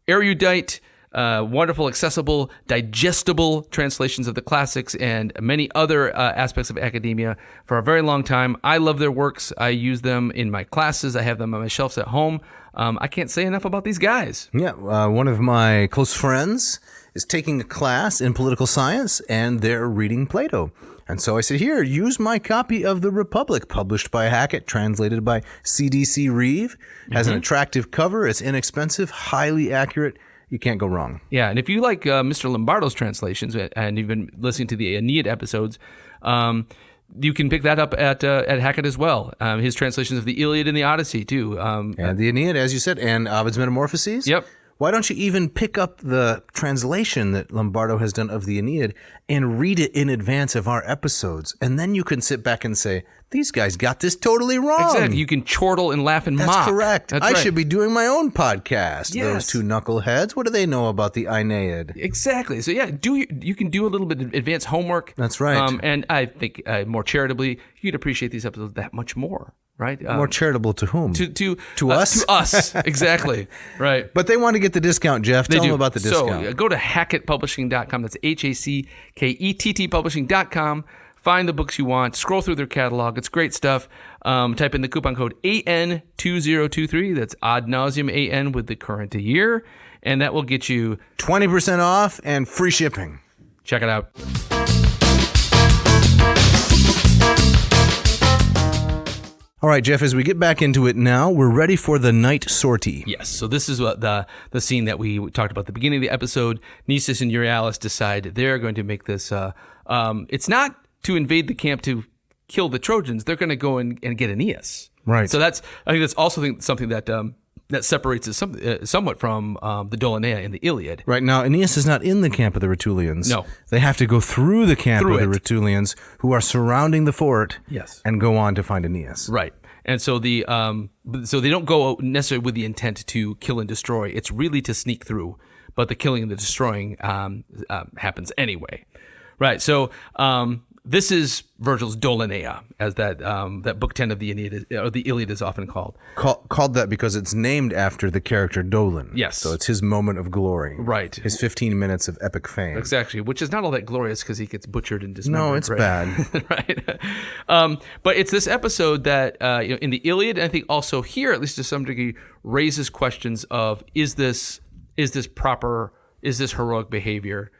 erudite, wonderful, accessible, digestible translations of the classics and many other aspects of academia for a very long time. I love their works. I use them in my classes. I have them on my shelves at home. I can't say enough about these guys. Yeah, one of my close friends is taking a class in political science, and they're reading Plato. And so I said, here, use my copy of The Republic, published by Hackett, translated by CDC Reeve. Has an attractive cover. It's inexpensive, highly accurate. You can't go wrong. Yeah, and if you like Mr. Lombardo's translations, and you've been listening to the Aeneid episodes, you can pick that up at Hackett as well. His translations of the Iliad and the Odyssey, too. And the Aeneid, as you said, and Ovid's Metamorphoses. Yep. Why don't you even pick up the translation that Lombardo has done of the Aeneid and read it in advance of our episodes? And then you can sit back and say, these guys got this totally wrong. Exactly. You can chortle and laugh and mock. That's correct. That's I right. should be doing my own podcast. Yes. Those two knuckleheads. What do they know about the Aeneid? Exactly. So yeah, you can do a little bit of advanced homework. That's right. And I think more charitably, you'd appreciate these episodes that much more. Right? More charitable to whom? To us? To us. Exactly. Right. But they want to get the discount, Jeff. Tell them about the discount. So go to hackettpublishing.com. That's HACKETT publishing.com find the books you want, scroll through their catalog. It's great stuff. Type in the coupon code AN2023. That's ad nauseam AN with the current year. And that will get you 20% off and free shipping. Check it out. All right, Jeff, as we get back into it now, we're ready for the night sortie. Yes, so this is what the scene that we talked about at the beginning of the episode. Nisus and Euryalus decide they're going to make this, it's not to invade the camp to kill the Trojans, they're going to go and get Aeneas. Right. So I think that's also something that separates it somewhat from the Dolon in the Iliad. Right. Now, Aeneas is not in the camp of the Rutulians. No. They have to go through the camp of the Rutulians, who are surrounding the fort, yes, and go on to find Aeneas. Right. And so so they don't go necessarily with the intent to kill and destroy. It's really to sneak through, but the killing and the destroying happens anyway. Right. So this is Vergil's Dolon, as that book 10 of the Aeneid, or the Iliad is often called. Called that because it's named after the character Dolon. Yes. So it's his moment of glory. Right. His 15 minutes of epic fame. Exactly, which is not all that glorious because he gets butchered and dismembered. No, it's right? bad. Right. But it's this episode that, in the Iliad, and I think also here, at least to some degree, raises questions of, is this proper, is this heroic behavior?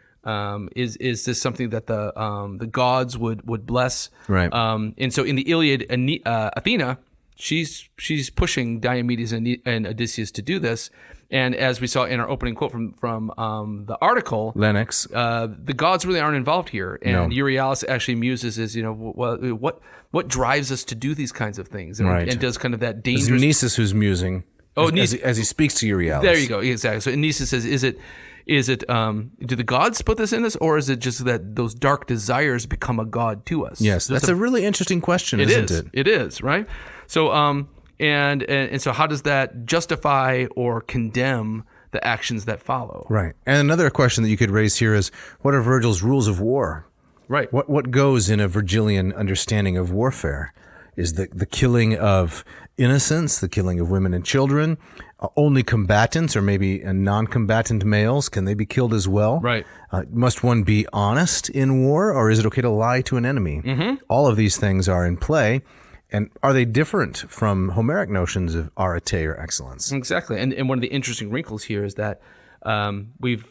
Is this something that the gods would bless? Right. And so in the Iliad, Athena, she's pushing Diomedes and Odysseus to do this. And as we saw in our opening quote from the article, Lennox, the gods really aren't involved here. And Euryalus actually muses as, what drives us to do these kinds of things? And, right. And does kind of that dangerous. It's Nisus who's musing. Oh, as he speaks to Euryalus. There you go. Exactly. So Nisus says, is it do the gods put this in us, or is it just that those dark desires become a god to us? Yes, that's a really interesting question, isn't it? It is, right? So and so how does that justify or condemn the actions that follow? Right. And another question that you could raise here is, what are Vergil's rules of war? Right. What goes in a Vergilian understanding of warfare? Is the killing of innocents, the killing of women and children, only combatants or maybe non-combatant males, can they be killed as well? Right. Must one be honest in war, or is it okay to lie to an enemy? Mm-hmm. All of these things are in play. And are they different from Homeric notions of arete or excellence? Exactly. And one of the interesting wrinkles here is that we've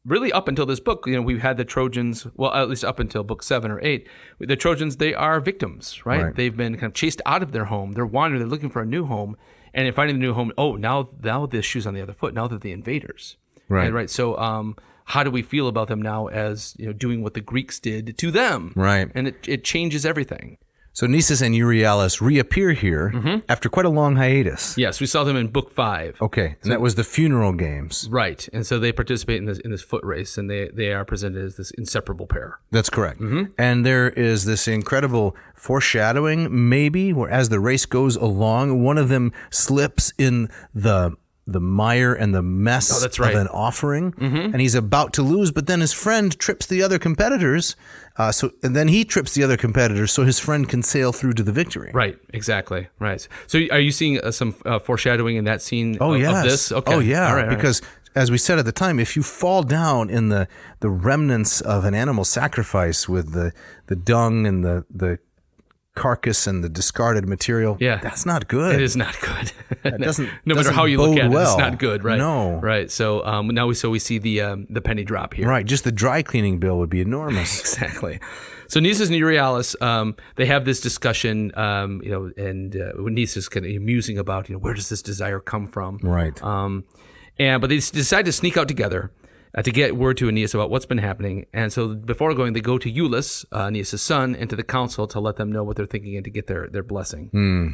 really, up until this book, we've had the Trojans, well, at least up until book 7 or 8, the Trojans, they are victims, right? They've been kind of chased out of their home. They're wandering, they're looking for a new home. And in finding the new home, now the shoe's on the other foot. Now they're the invaders. Right. And, right. So how do we feel about them now as, doing what the Greeks did to them? Right. And it changes everything. So Nisus and Euryalus reappear here after quite a long hiatus. Yes, we saw them in book 5. Okay, and that was the funeral games. Right, and so they participate in this foot race, and they are presented as this inseparable pair. That's correct. Mm-hmm. And there is this incredible foreshadowing, maybe, where as the race goes along, one of them slips in the mire and the mess of an offering, and he's about to lose, but then his friend trips the other competitors, and then he trips the other competitors so his friend can sail through to the victory. Right, exactly, right. So are you seeing some foreshadowing in that scene of this? Okay. Oh, yeah, all right. Because as we said at the time, if you fall down in the remnants of an animal sacrifice with the dung and the carcass and the discarded material, that's not good. It is not good. It doesn't, no matter how you look at it, it's not good, right? No. Right. So now we see the penny drop here. Right. Just the dry cleaning bill would be enormous. Exactly. So Nisus and Euryalus, they have this discussion, and Nisus kind of musing about, where does this desire come from? Right. But they decide to sneak out together to get word to Aeneas about what's been happening. And so before going, they go to Euryalus, Aeneas' son, and to the council to let them know what they're thinking and to get their blessing.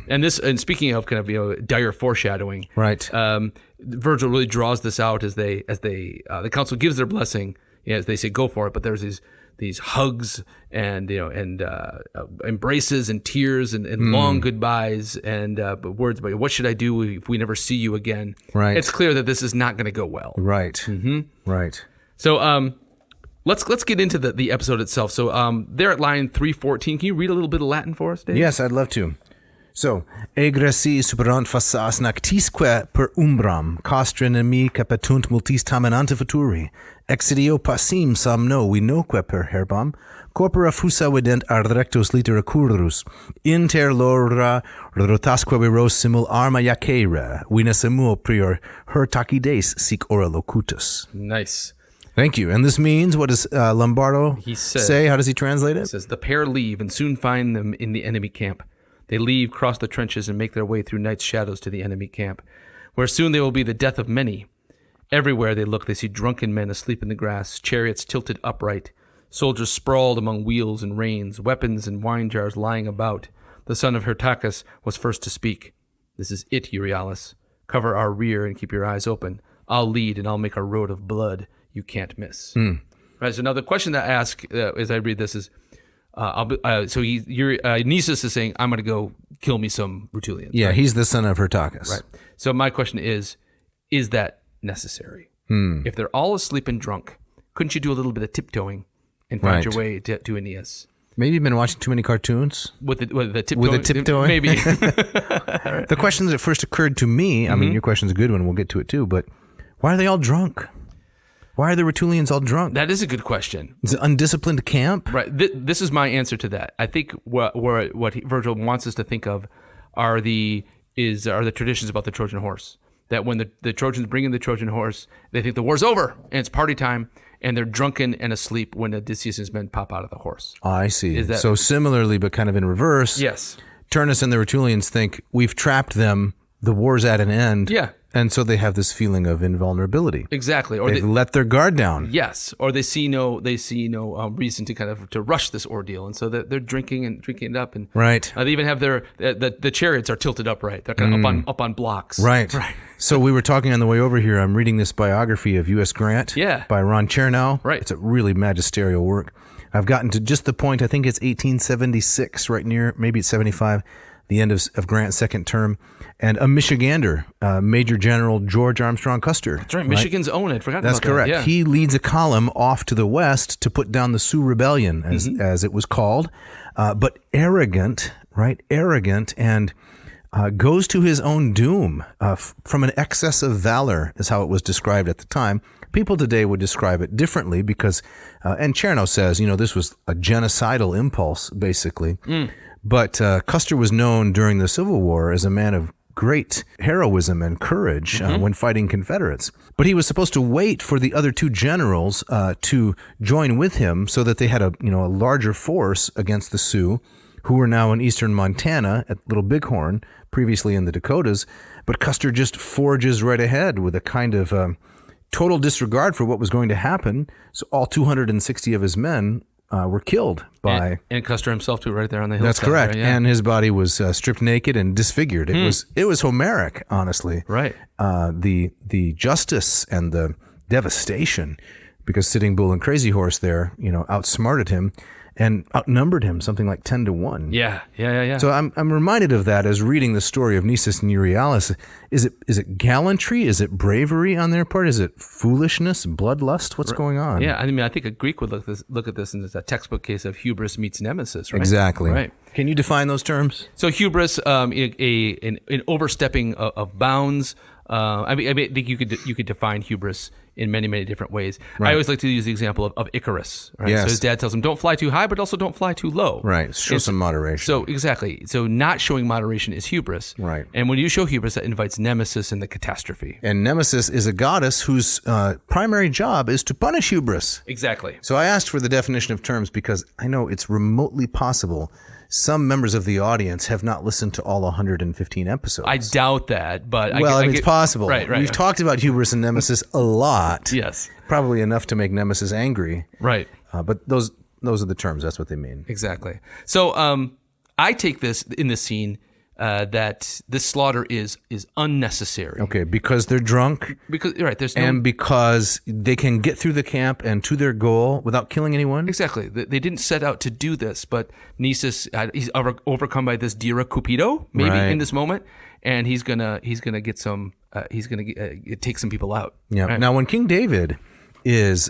And speaking of kind of dire foreshadowing, right? Vergil really draws this out as the council gives their blessing. As they say, go for it. But there's these hugs and embraces and tears and long goodbyes and words about what should I do if we never see you again. Right. It's clear that this is not going to go well. Right. Mm-hmm. Right. So let's get into the episode itself. So they're at line 314. Can you read a little bit of Latin for us, Dave? Yes, I'd love to. So, egresi superant facas nactisque per umbram, castra nemi capetunt multis taminante futuri, exidio passim samno vinoque per herbam, corpora fusa vident ad rectos litera currus, inter lora rotasque viros simul arma jacere, vinasimul prior her tacides sic ora locutus. Nice. Thank you. And this means, what does Lombardo say? How does he translate it? He says, the pair leave and soon find them in the enemy camp. They leave, cross the trenches, and make their way through night's shadows to the enemy camp, where soon they will be the death of many. Everywhere they look, they see drunken men asleep in the grass, chariots tilted upright, soldiers sprawled among wheels and reins, weapons and wine jars lying about. The son of Hyrtacus was first to speak. This is it, Euryalus. Cover our rear and keep your eyes open. I'll lead, and I'll make a road of blood you can't miss. Right, so now the question that I ask as I read this is, Nisus is saying, I'm going to go kill me some Rutulians. Yeah, right? He's the son of Hyrtacus. Right. So my question is that necessary? If they're all asleep and drunk, couldn't you do a little bit of tiptoeing and find your way to Aeneas? Maybe you've been watching too many cartoons. With the tiptoeing? Maybe. The question that first occurred to me, I mean, your question's a good one, we'll get to it too, but why are they all drunk? Why are the Rutulians all drunk? That is a good question. It's an undisciplined camp? Right. This is my answer to that. I think what Vergil wants us to think of are the traditions about the Trojan horse. That when the Trojans bring in the Trojan horse, they think the war's over and it's party time, and they're drunken and asleep when Odysseus and his men pop out of the horse. I see. So similarly, but kind of in reverse. Yes. Turnus and the Rutulians think, we've trapped them, the war's at an end. Yeah. And so they have this feeling of invulnerability. Exactly. Or they've let their guard down. Yes. Or they see no reason to rush this ordeal, and so they're drinking it up, and right. They even have the chariots are tilted upright. They're kind of up on blocks. Right. So we were talking on the way over here. I'm reading this biography of U.S. Grant. By Ron Chernow. Right. It's a really magisterial work. I've gotten to just the point. I think it's 1876, right near, maybe it's 75. The end of Grant's second term, and a Michigander, Major General George Armstrong Custer. That's right, Michigan's own. I'd forgotten about that. That's correct. Yeah. He leads a column off to the west to put down the Sioux Rebellion, as it was called, but arrogant, and goes to his own doom from an excess of valor, is how it was described at the time. People today would describe it differently because, and Chernow says, this was a genocidal impulse, basically. But Custer was known during the Civil War as a man of great heroism and courage when fighting Confederates. But he was supposed to wait for the other two generals to join with him so that they had a larger force against the Sioux, who were now in eastern Montana at Little Bighorn, previously in the Dakotas. But Custer just forges right ahead with a kind of total disregard for what was going to happen. So all 260 of his men were killed by... And Custer himself, too, right there on the hillside. That's correct. Right, yeah. And his body was stripped naked and disfigured. It was Homeric, honestly. Right. The justice and the devastation, because Sitting Bull and Crazy Horse there, outsmarted him and outnumbered him something like 10-1. Yeah. So I'm reminded of that as reading the story of Nisus and Euryalus. Is it gallantry? Is it bravery on their part? Is it foolishness, bloodlust? What's going on? Yeah, I mean, I think a Greek would look at this as a textbult case of hubris meets nemesis, right? Exactly. Right. Can you define those terms? So hubris, an overstepping of bounds. I think you could define hubris in many, many different ways. Right. I always like to use the example of Icarus. Right? Yes. So his dad tells him, don't fly too high, but also don't fly too low. Right. Show some moderation. So exactly. So not showing moderation is hubris. Right. And when you show hubris, that invites nemesis and the catastrophe. And Nemesis is a goddess whose primary job is to punish hubris. Exactly. So I asked for the definition of terms because I know it's remotely possible some members of the audience have not listened to all 115 episodes. I doubt that, but it's possible. Right. We've talked about hubris and nemesis a lot. Yes. Probably enough to make nemesis angry. Right. But those are the terms. That's what they mean. Exactly. So I take this in this scene that this slaughter is unnecessary. Okay, because they're drunk. And because they can get through the camp and to their goal without killing anyone. Exactly. They didn't set out to do this, but Nisus he's overcome by this Dira Cupido maybe in this moment, and he's gonna get some. He's gonna take some people out. Yeah. Right. Now, when King David is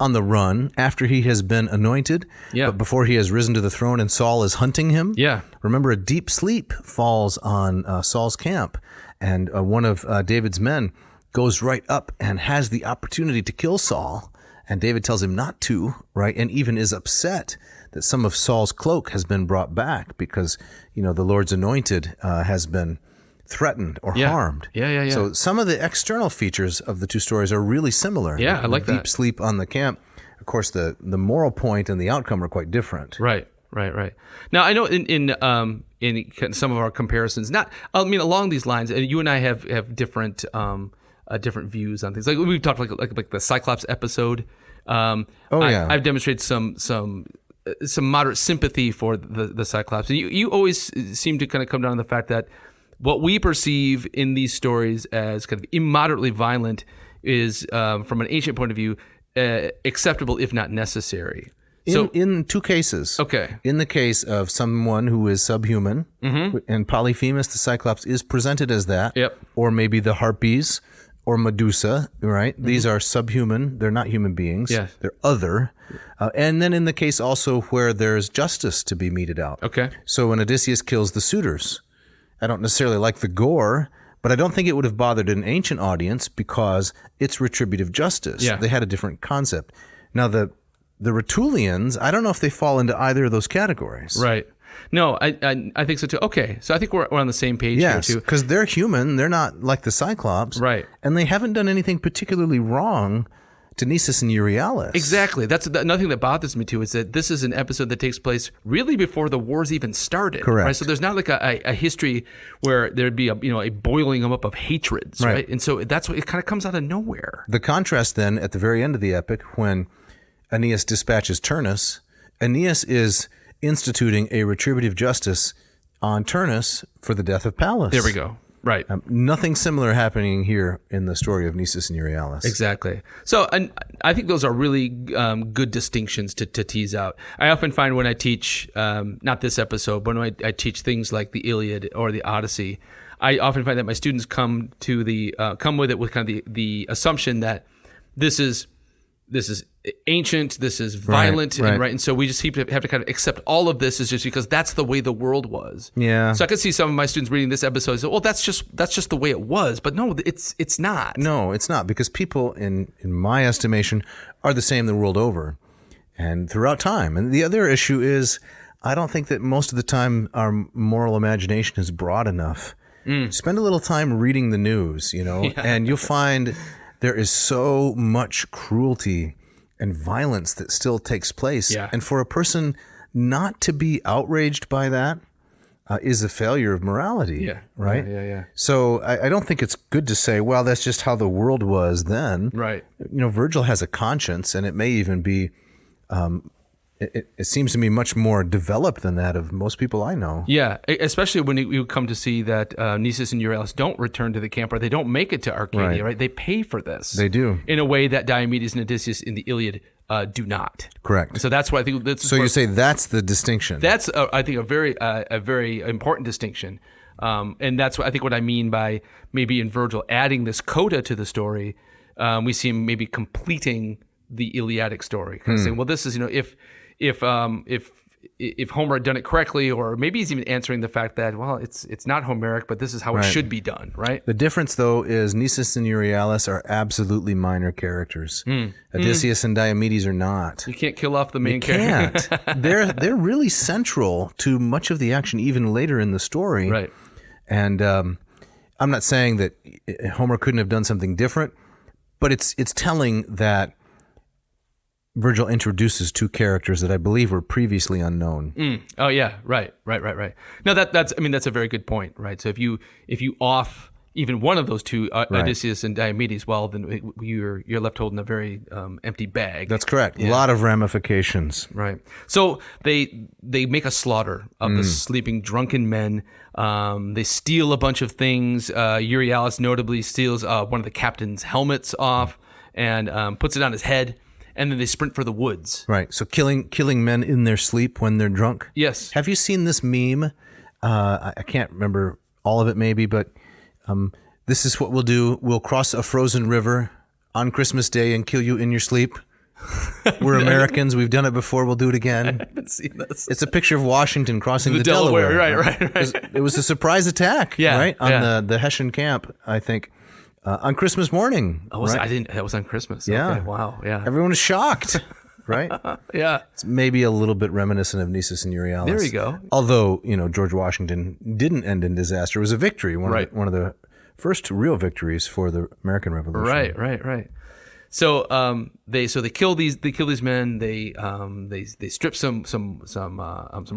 on the run after he has been anointed, but before he has risen to the throne and Saul is hunting him. Yeah. Remember, a deep sleep falls on Saul's camp, and one of David's men goes right up and has the opportunity to kill Saul, and David tells him not to, right? And even is upset that some of Saul's cloak has been brought back because, the Lord's anointed has been threatened or harmed. Yeah. So some of the external features of the two stories are really similar. Yeah, I like that. Deep sleep on the camp. Of course, the moral point and the outcome are quite different. Right. Now, I know in some of our comparisons, along these lines, and you and I have different views on things. Like we've talked like the Cyclops episode. I've demonstrated some moderate sympathy for the Cyclops. And you always seem to kind of come down to the fact that what we perceive in these stories as kind of immoderately violent is, from an ancient point of view, acceptable if not necessary. In two cases. Okay. In the case of someone who is subhuman, and Polyphemus, the Cyclops, is presented as that, or maybe the Harpies or Medusa, right? These are subhuman. They're not human beings. Yes. They're other. And then in the case also where there's justice to be meted out. Okay. So when Odysseus kills the suitors, I don't necessarily like the gore, but I don't think it would have bothered an ancient audience because it's retributive justice. Yeah. They had a different concept. Now, the Rutulians, I don't know if they fall into either of those categories. Right. No, I think so too. Okay, so I think we're on the same page here too. Because they're human. They're not like the Cyclops. Right. And they haven't done anything particularly wrong to Nisus and Euryalus. Exactly. That's another thing that bothers me too, is that this is an episode that takes place really before the wars even started. Correct. Right? So there's not like a history where there'd be a boiling up of hatreds, right? And so that's what it kind of comes out of nowhere. The contrast then at the very end of the epic, when Aeneas dispatches Turnus, Aeneas is instituting a retributive justice on Turnus for the death of Pallas. There we go. Right. Nothing similar happening here in the story of Nisus and Euryalus. Exactly. So I think those are really good distinctions to tease out. I often find when I teach, not this episode, but when I teach things like the Iliad or the Odyssey, I often find that my students come with it with kind of the assumption that this is ancient, this is violent, right? And so we just have to kind of accept all of this is just because that's the way the world was. Yeah. So I could see some of my students reading this episode and say, well, that's just the way it was. But no, it's not. No, it's not, because people, in my estimation, are the same the world over and throughout time. And the other issue is, I don't think that most of the time our moral imagination is broad enough. Spend a little time reading the news, and you'll find there is so much cruelty and violence that still takes place. Yeah. And for a person not to be outraged by that is a failure of morality. Yeah. Right? Yeah. So I don't think it's good to say, well, that's just how the world was then. Right. Virgil has a conscience, and it may even be, it seems to me much more developed than that of most people I know. Yeah, especially when you come to see that Nisus and Euryalus don't return to the camp, or they don't make it to Arcadia, right? They pay for this. They do. In a way that Diomedes and Odysseus in the Iliad do not. Correct. So that's why I think that's. So you say that's the distinction. That's I think a very important distinction, and that's what I mean by maybe in Vergil adding this coda to the story. We see him maybe completing the Iliadic story, kind of saying, well, this is if Homer had done it correctly, or maybe he's even answering the fact that, well, it's not Homeric, but this is how it should be done, right? The difference, though, is Nisus and Euryalus are absolutely minor characters. Odysseus and Diomedes are not. You can't kill off the main character. They're really central to much of the action, even later in the story. Right. And I'm not saying that Homer couldn't have done something different, but it's telling that Vergil introduces two characters that I believe were previously unknown. Oh yeah, right. No, that's a very good point, right? So if you off even one of those two, Odysseus and Diomedes, well, then you're left holding a very empty bag. That's correct. Yeah. A lot of ramifications. Right. So they make a slaughter of the sleeping drunken men. They steal a bunch of things. Euryalus notably steals one of the captain's helmets off and puts it on his head. And then they sprint for the woods. Right. So killing men in their sleep when they're drunk. Yes. Have you seen this meme? I can't remember all of it maybe, but this is what we'll do. We'll cross a frozen river on Christmas Day and kill you in your sleep. We're Americans. We've done it before. We'll do it again. I haven't seen this. It's a picture of Washington crossing the Delaware. Right. It was a surprise attack, right? On the Hessian camp, I think, on Christmas morning. Oh, right? That was on Christmas. Yeah. Okay, wow. Yeah. Everyone was shocked, right? Yeah. It's maybe a little bit reminiscent of Nisus and Euryalus. There you go. Although, George Washington didn't end in disaster. It was a victory. One of the first real victories for the American Revolution. Right. So they kill these men. They strip some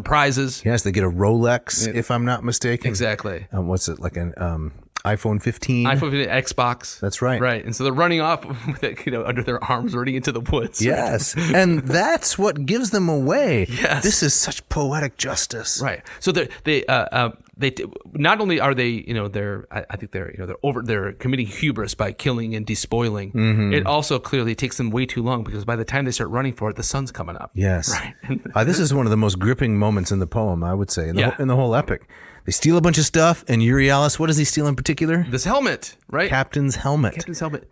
prizes. Yes, they get a Rolex, if I'm not mistaken. Exactly. What's it, like an iPhone 15? iPhone 15, Xbox. That's right. Right, and so they're running off with it, under their arms, running into the woods. Yes, and that's what gives them away. Yes, this is such poetic justice. Right. So they not only are they I think they're committing hubris by killing and despoiling. Mm-hmm. It also clearly takes them way too long, because by the time they start running for it, the sun's coming up. Yes. Right. This is one of the most gripping moments in the poem, I would say, in the whole epic. They steal a bunch of stuff, and Euryalus, what does he steal in particular? This helmet, right? Captain's helmet.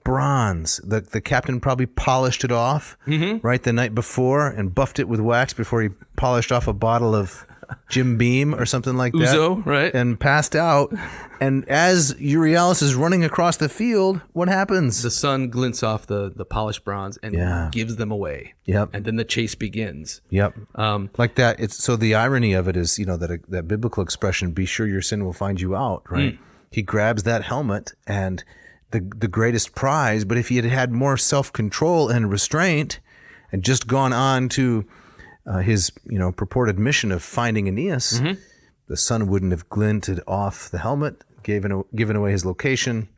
Bronze. The captain probably polished it off, right, the night before, and buffed it with wax before he polished off a bottle of Jim Beam or something like that. Ouzo, right? And passed out. And as Euryalus is running across the field, what happens? The sun glints off the polished bronze and gives them away. Yep. And then the chase begins. Yep. Like that. So the irony of it is, that biblical expression, "Be sure your sin will find you out," right? He grabs that helmet and the greatest prize. But if he had had more self-control and restraint and just gone on to his purported mission of finding Aeneas, the sun wouldn't have glinted off the helmet, given away his location.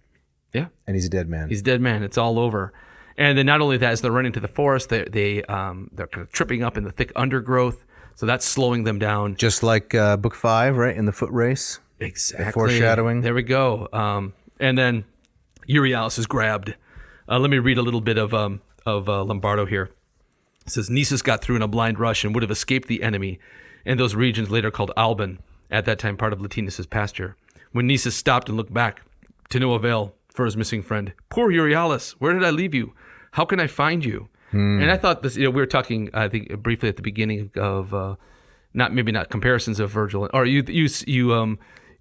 Yeah, and he's a dead man. He's a dead man. It's all over. And then not only that, as they're running to the forest, they're kind of tripping up in the thick undergrowth, so that's slowing them down. Just like Book 5, right, in the foot race. Exactly. The foreshadowing. There we go. And then Euryalus is grabbed. Let me read a little bit of Lombardo here. It says, Nisus got through in a blind rush and would have escaped the enemy in those regions later called Alban, at that time part of Latinus' pasture. When Nisus stopped and looked back, to no avail for his missing friend. Poor Euryalus, where did I leave you? How can I find you? And I thought this, we were talking, I think, briefly at the beginning of, not comparisons of Vergil, or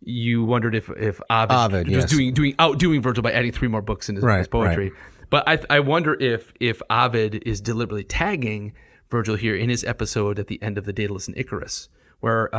you wondered if Ovid was outdoing Vergil by adding 3 more books in his poetry. Right. But I wonder if Ovid is deliberately tagging Vergil here in his episode at the end of the Daedalus and Icarus, where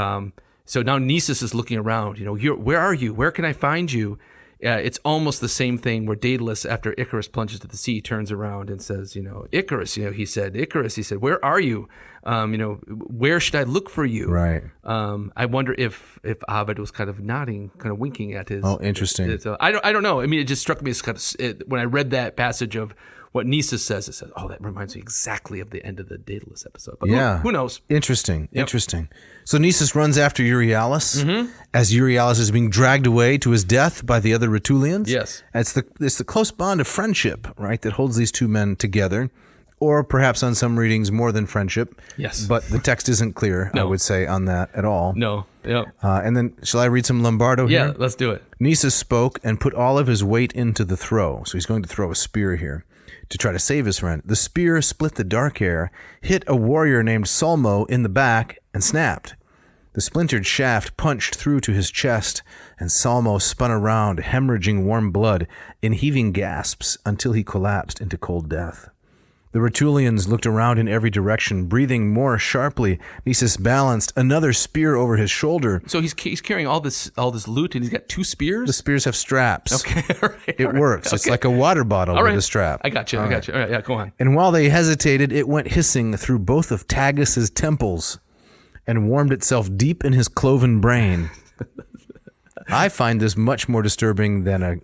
so now Nisus is looking around. Where are you? Where can I find you? It's almost the same thing where Daedalus, after Icarus plunges to the sea, turns around and says, Icarus, he said, where are you? Where should I look for you? Right. I wonder if Ovid was kind of nodding, kind of winking at his. Oh, interesting. I don't know. I mean, it just struck me as kind of when I read that passage of what Nisus says, it says, oh, that reminds me exactly of the end of the Daedalus episode. But who knows? Interesting. So Nisus runs after Euryalus as Euryalus is being dragged away to his death by the other Rutulians. Yes. And it's the close bond of friendship, right, that holds these two men together, or perhaps on some readings more than friendship. Yes. But the text isn't clear, I would say, on that at all. No. Yep. And then, shall I read some Lombardo here? Yeah, let's do it. Nisus spoke and put all of his weight into the throw. So he's going to throw a spear here to try to save his friend. The spear split the dark air, hit a warrior named Sulmo in the back, and snapped. The splintered shaft punched through to his chest, and Sulmo spun around, hemorrhaging warm blood in heaving gasps until he collapsed into cold death. The Rutulians looked around in every direction, breathing more sharply. Nisus balanced another spear over his shoulder. So he's carrying all this loot, and he's got 2 spears? The spears have straps. Okay, all right. It works. Okay. It's like a water bottle with a strap. I got you. All right, yeah, go on. And while they hesitated, it went hissing through both of Tagus' temples and warmed itself deep in his cloven brain. I find this much more disturbing than a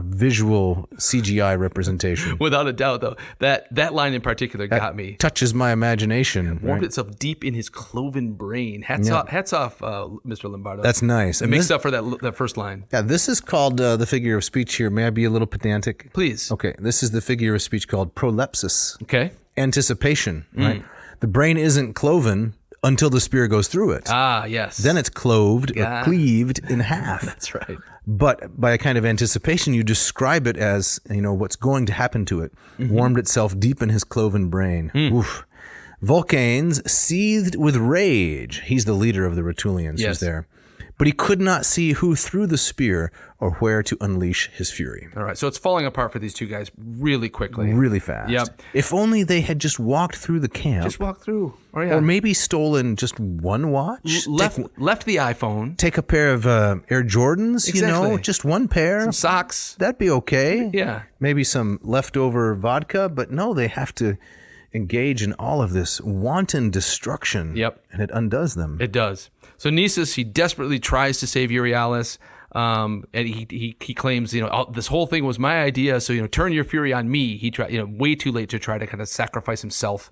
visual CGI representation. Without a doubt, though, that line in particular got me. Touches my imagination. Warmed itself deep in his cloven brain. Hats off, Mr. Lombardo. That's nice. It makes up for that first line. Yeah, this is called the figure of speech here. May I be a little pedantic? Please. Okay, this is the figure of speech called prolepsis. Okay. Anticipation. Right. The brain isn't cloven until the spear goes through it. Ah, yes. Then it's cloved or cleaved in half. That's right. But by a kind of anticipation, you describe it as, what's going to happen to it. Warmed itself deep in his cloven brain. Oof. Vulcanes seethed with rage. He's the leader of the Rutulians who's there. But he could not see who threw the spear or where to unleash his fury. All right, so it's falling apart for these two guys really quickly. Really fast. Yep. If only they had just walked through the camp. Just walk through. Or maybe stolen just one watch. Left the iPhone. Take a pair of Air Jordans, Exactly. just one pair. Some socks. That'd be okay. Yeah. Maybe some leftover vodka, but no, they have to engage in all of this wanton destruction. Yep. And it undoes them. It does. So Nisus, he desperately tries to save Euryalus, and he claims, this whole thing was my idea, so, turn your fury on me. He tried, way too late to try to kind of sacrifice himself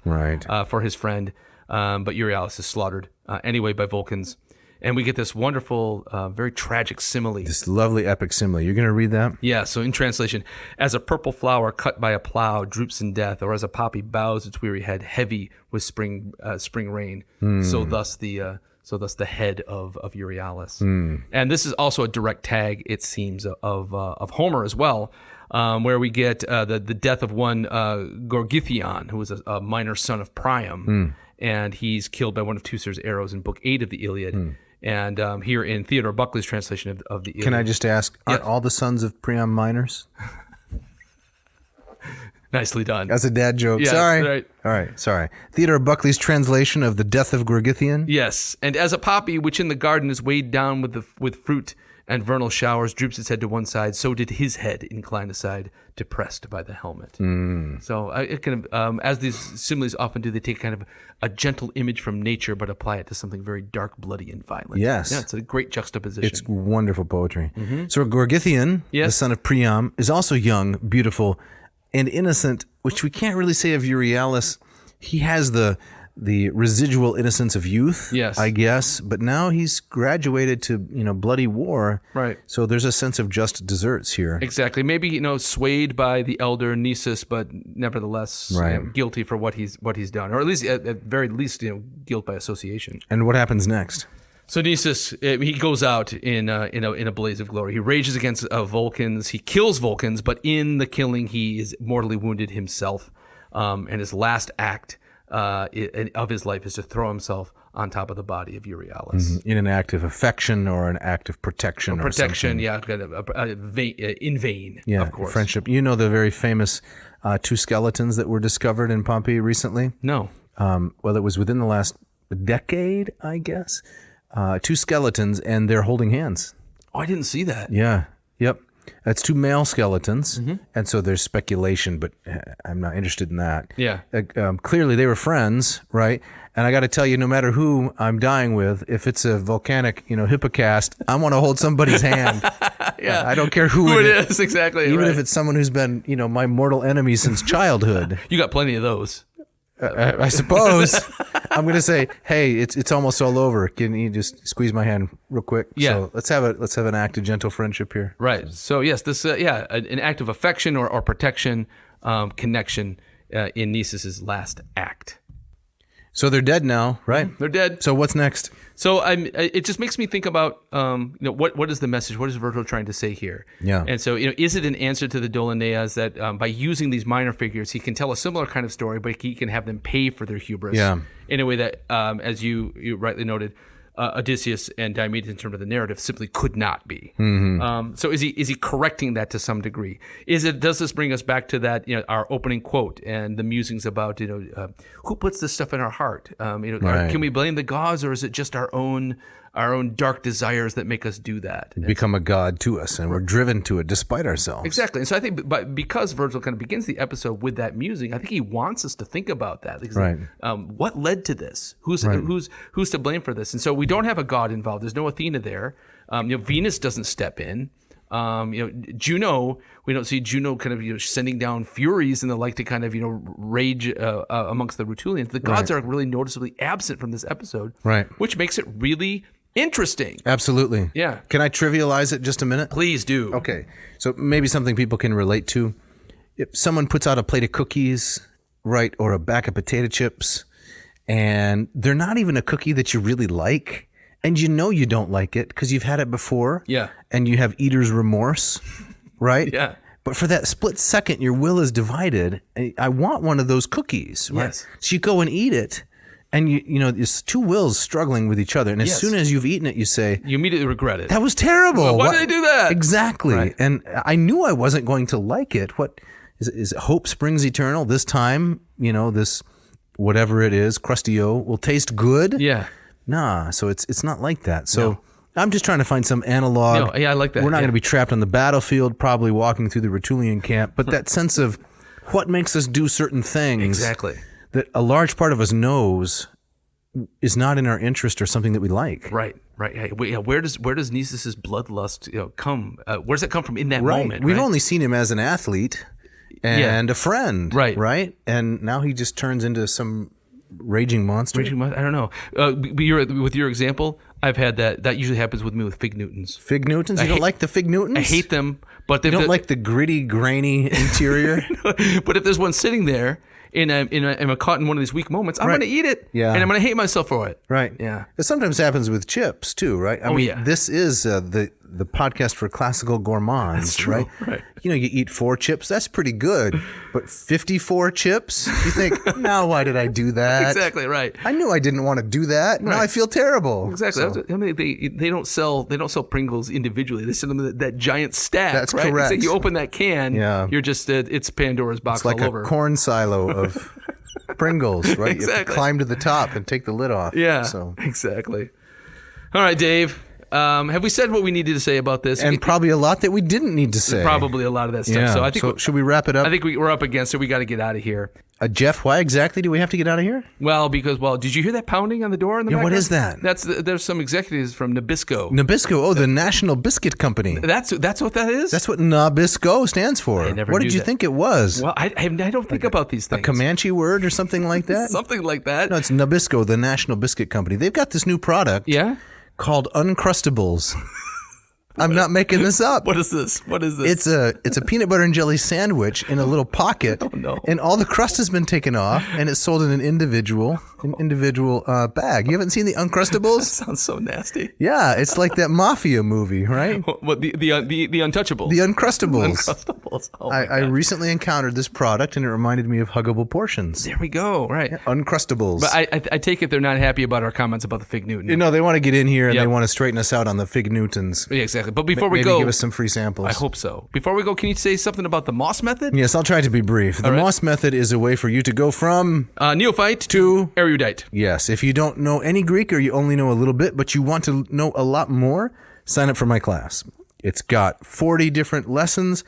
for his friend, but Euryalus is slaughtered anyway by Vulcans. And we get this wonderful, very tragic simile. This lovely epic simile. You're going to read that? Yeah, so in translation, as a purple flower cut by a plow droops in death, or as a poppy bows its weary head heavy with spring rain, so thus the head of Euryalus. And this is also a direct tag, it seems, of Homer as well, where we get the death of one Gorgythion, who was a minor son of Priam, and he's killed by one of Teucer's arrows in Book 8 of the Iliad. And here in Theodore Buckley's translation of the Iliad. Can I just ask, are all the sons of Priam minors? Nicely done. That's a dad joke. Yeah, sorry. right. All right, sorry. Theodore Buckley's translation of the death of Gorgythion? Yes. And as a poppy, which in the garden is weighed down with fruit and vernal showers, droops its head to one side, so did his head incline aside, depressed by the helmet. So it can, as these similes often do, they take kind of a gentle image from nature, but apply it to something very dark, bloody, and violent. Yes. Yeah, it's a great juxtaposition. It's wonderful poetry. So Gorgythian, the son of Priam, is also young, beautiful, and innocent, which we can't really say of Euryalus. He has the residual innocence of youth, I guess, but now he's graduated to bloody war, right? So there's a sense of just deserts here. Exactly. Maybe swayed by the elder Nisus, but nevertheless guilty for what he's done, or at least at very least guilt by association. And what happens next? So Nisus, he goes out in a blaze of glory. He rages against Vulcans. He kills Vulcans, but in the killing, he is mortally wounded himself. And his last act of his life is to throw himself on top of the body of Euryalus. In an act of affection or an act of protection. Protection, in vain, of course. Friendship. You know the very famous two skeletons that were discovered in Pompeii recently? No. Well, it was within the last decade, I guess. Two skeletons, and they're holding hands. Oh, I didn't see that. Yeah. Yep. That's two male skeletons, and so there's speculation, but I'm not interested in that. Yeah. Clearly, they were friends, right? And I got to tell you, no matter who I'm dying with, if it's a volcanic, hippocast, I want to hold somebody's hand. Yeah. I don't care who it is. Exactly. Even if it's someone who's been, my mortal enemy since childhood. You got plenty of those. I suppose. I'm going to say, hey, it's almost all over. Can you just squeeze my hand real quick? Yeah. So let's have an act of gentle friendship here. Right. So yes, this an act of affection or protection, connection in Nisus's last act. So they're dead now, right? They're dead. So what's next? So it just makes me think about what is the message? What is Vergil trying to say here? Yeah. And so is it an answer to the Doloneas that by using these minor figures, he can tell a similar kind of story, but he can have them pay for their hubris in a way that, as you rightly noted, Odysseus and Diomedes, in terms of the narrative, simply could not be. So is he correcting that to some degree? Does this bring us back to that our opening quote and the musings about who puts this stuff in our heart? Can we blame the gods, or is it just our own dark desires that make us do that? Become a god to us, and we're driven to it despite ourselves. Exactly. And so I think, but because Vergil kind of begins the episode with that musing, I think he wants us to think about that. Right. What led to this? Who's to blame for this? And so we don't have a god involved. There's no Athena there. Venus doesn't step in. Juno, we don't see Juno kind of sending down furies and the like to kind of rage amongst the Rutulians. The gods are really noticeably absent from this episode, right? Which makes it really interesting. Absolutely. Yeah. Can I trivialize it just a minute? Please do. Okay. So maybe something people can relate to. If someone puts out a plate of cookies, right, or a bag of potato chips, and they're not even a cookie that you really like. And you know you don't like it because you've had it before. Yeah. And you have eater's remorse, right? Yeah. But for that split second, your will is divided. I want one of those cookies, right? Yes. So you go and eat it, and you know, there's two wills struggling with each other. And as soon as you've eaten it, you say, you immediately regret it. that was terrible. Why did I do that? Exactly. Right. And I knew I wasn't going to like it. What is it? Hope springs eternal. This time, you know, this whatever it is, crustio, will taste good. Yeah. Nah, so it's not like that. So I'm just trying to find some analog. No, yeah, I like that. We're not Yeah. going to be trapped on the battlefield, probably walking through the Rutulian camp, but that sense of what makes us do certain things Exactly. that a large part of us knows is not in our interest or something that we like. Right. Yeah, where does Nisus's bloodlust come? Where does that come from in that Right. moment? We've right? only seen him as an athlete and a friend. Right. And now he just turns into some raging monster. I don't know. With your example, I've had that. That usually happens with me with fig Newtons. Fig Newtons? You don't like the Fig Newtons? I hate them, but You don't like the gritty, grainy interior? But if there's one sitting there and I'm caught in one of these weak moments, I'm Right. going to eat it. Yeah. And I'm going to hate myself for it. Right. Yeah. It sometimes happens with chips too, right? I mean, yeah. this is the podcast for classical gourmands, That's true. right? Right. You know, you eat 4 chips, that's pretty good. But 54 chips, you think, now why did I do that? Exactly right. I knew I didn't want to do that. Now Right. I feel terrible. Exactly. So, I mean, they don't sell Pringles individually. They sell them in that giant stack. That's right? correct. So you open that can. Yeah. You're just it's Pandora's box it's like all a over. corn silo of Pringles, right? You have to Exactly. climb to the top and take the lid off. Yeah. So. Exactly. All right, Dave. Have we said what we needed to say about this? And probably a lot that we didn't need to say. Probably a lot of that stuff. Yeah. So I think should we wrap it up? I think we're up against it. We got to get out of here. Jeff, why exactly do we have to get out of here? Well, did you hear that pounding on the door in the background? What is that? There's some executives from Nabisco. Nabisco, the National Biscuit Company. That's what that is? That's what Nabisco stands for. I never What knew did you that. think it was? Well, I don't think about these things. A Comanche word or something like that? Something like that. No, it's Nabisco, the National Biscuit Company. They've got this new product Yeah? called Uncrustables. I'm not making this up. What is this? It's a peanut butter and jelly sandwich in a little pocket. Oh, no. And all the crust has been taken off, and it's sold in an individual bag. You haven't seen the Uncrustables? Sounds so nasty. Yeah, it's like that mafia movie, right? What the Untouchables? The Uncrustables. Uncrustables. Oh my I God. recently encountered this product, and it reminded me of Huggable Portions. There we go. Right. Uncrustables. But I take it they're not happy about our comments about the Fig Newton. You know, they want to get in here and Yep. they want to straighten us out on the Fig Newtons. Yeah, exactly. But before we Maybe go, give us some free samples. I hope so. Before we go, can you say something about the Moss method? Yes, I'll try to be brief. The right. Moss method is a way for you to go from Neophyte to erudite. Yes, if you don't know any Greek or you only know a little bit, but you want to know a lot more, sign up for my class. It's got 40 different lessons,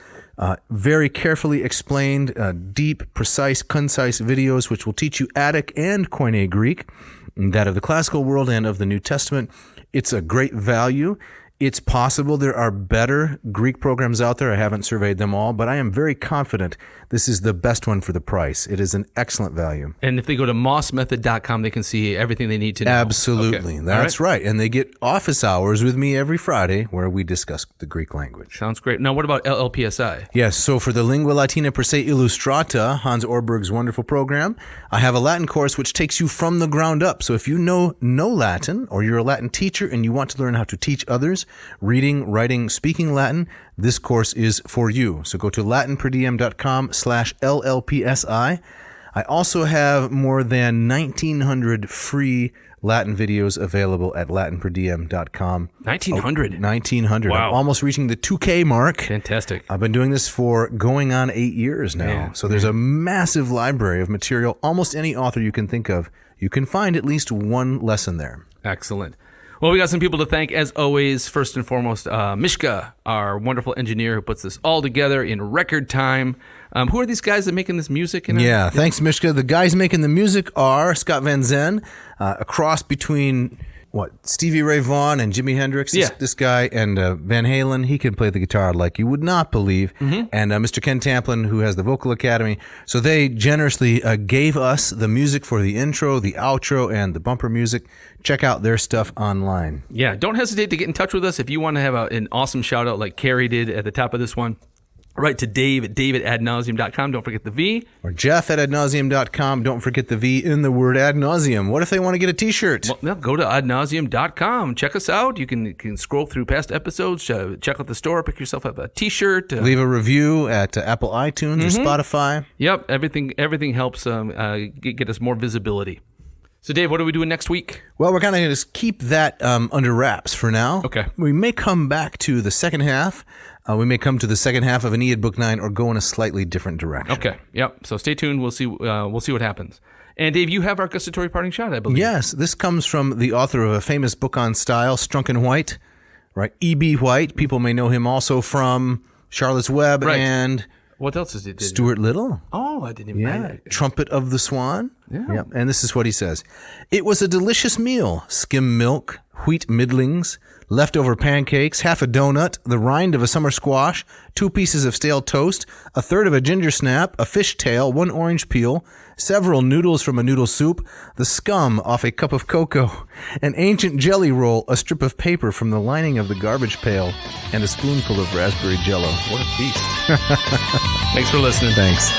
very carefully explained, deep, precise, concise videos, which will teach you Attic and Koine Greek, that of the classical world and of the New Testament. It's a great value. It's possible there are better Greek programs out there. I haven't surveyed them all, but I am very confident this is the best one for the price. It is an excellent value. And if they go to mossmethod.com, they can see everything they need to know. Absolutely. Okay. That's All right. And they get office hours with me every Friday where we discuss the Greek language. Sounds great. Now, what about LLPSI? Yes, so for the Lingua Latina Per Se Illustrata, Hans Orberg's wonderful program, I have a Latin course which takes you from the ground up. So if you know no Latin or you're a Latin teacher and you want to learn how to teach others, reading, writing, speaking Latin, this course is for you. So go to latinperdiem.com/LLPSI. I also have more than 1,900 free Latin videos available at latinperdiem.com. 1,900? 1,900. Wow. I'm almost reaching the 2K mark. Fantastic. I've been doing this for going on 8 years now. Man, so there's a massive library of material. Almost any author you can think of, you can find at least one lesson there. Excellent. Well, we got some people to thank, as always. First and foremost, Mishka, our wonderful engineer who puts this all together in record time. Who are these guys that are making this music? Yeah, thanks, Mishka. The guys making the music are Scott Van Zen, a cross between Stevie Ray Vaughan and Jimi Hendrix. This guy, and Van Halen. He can play the guitar like you would not believe. Mm-hmm. And Mr. Ken Tamplin, who has the Vocal Academy. So they generously gave us the music for the intro, the outro, and the bumper music. Check out their stuff online. Yeah, don't hesitate to get in touch with us if you want to have an awesome shout out like Carrie did at the top of this one. Write to Dave at david@adnauseam.com. Don't forget the V. Or Jeff@adnauseam.com. Don't forget the V in the word ad nauseum. What if they want to get a t-shirt? Well, go to adnauseam.com. Check us out. You can scroll through past episodes, check out the store, pick yourself up a t-shirt. Leave a review at Apple iTunes or Spotify. Yep, everything helps get us more visibility. So, Dave, what are we doing next week? Well, we're kind of going to keep that under wraps for now. Okay. We may come back to the second half. We may come to the second half of Aeneid Book 9 or go in a slightly different direction. Okay. Yep. So stay tuned. We'll see what happens. And Dave, you have our gustatory parting shot, I believe. Yes. This comes from the author of a famous book on style, Strunken White, right? E.B. White. People may know him also from Charlotte's Web and... What else is it? Stuart Little. Oh, I didn't even know that. Trumpet of the Swan. Yeah. Yep. And this is what he says. It was a delicious meal. Skim milk, wheat middlings, leftover pancakes, half a donut, the rind of a summer squash, 2 pieces of stale toast, a third of a ginger snap, a fish tail, 1 orange peel, several noodles from a noodle soup, the scum off a cup of cocoa, an ancient jelly roll, a strip of paper from the lining of the garbage pail, and a spoonful of raspberry jello. What a feast. Thanks for listening. Thanks.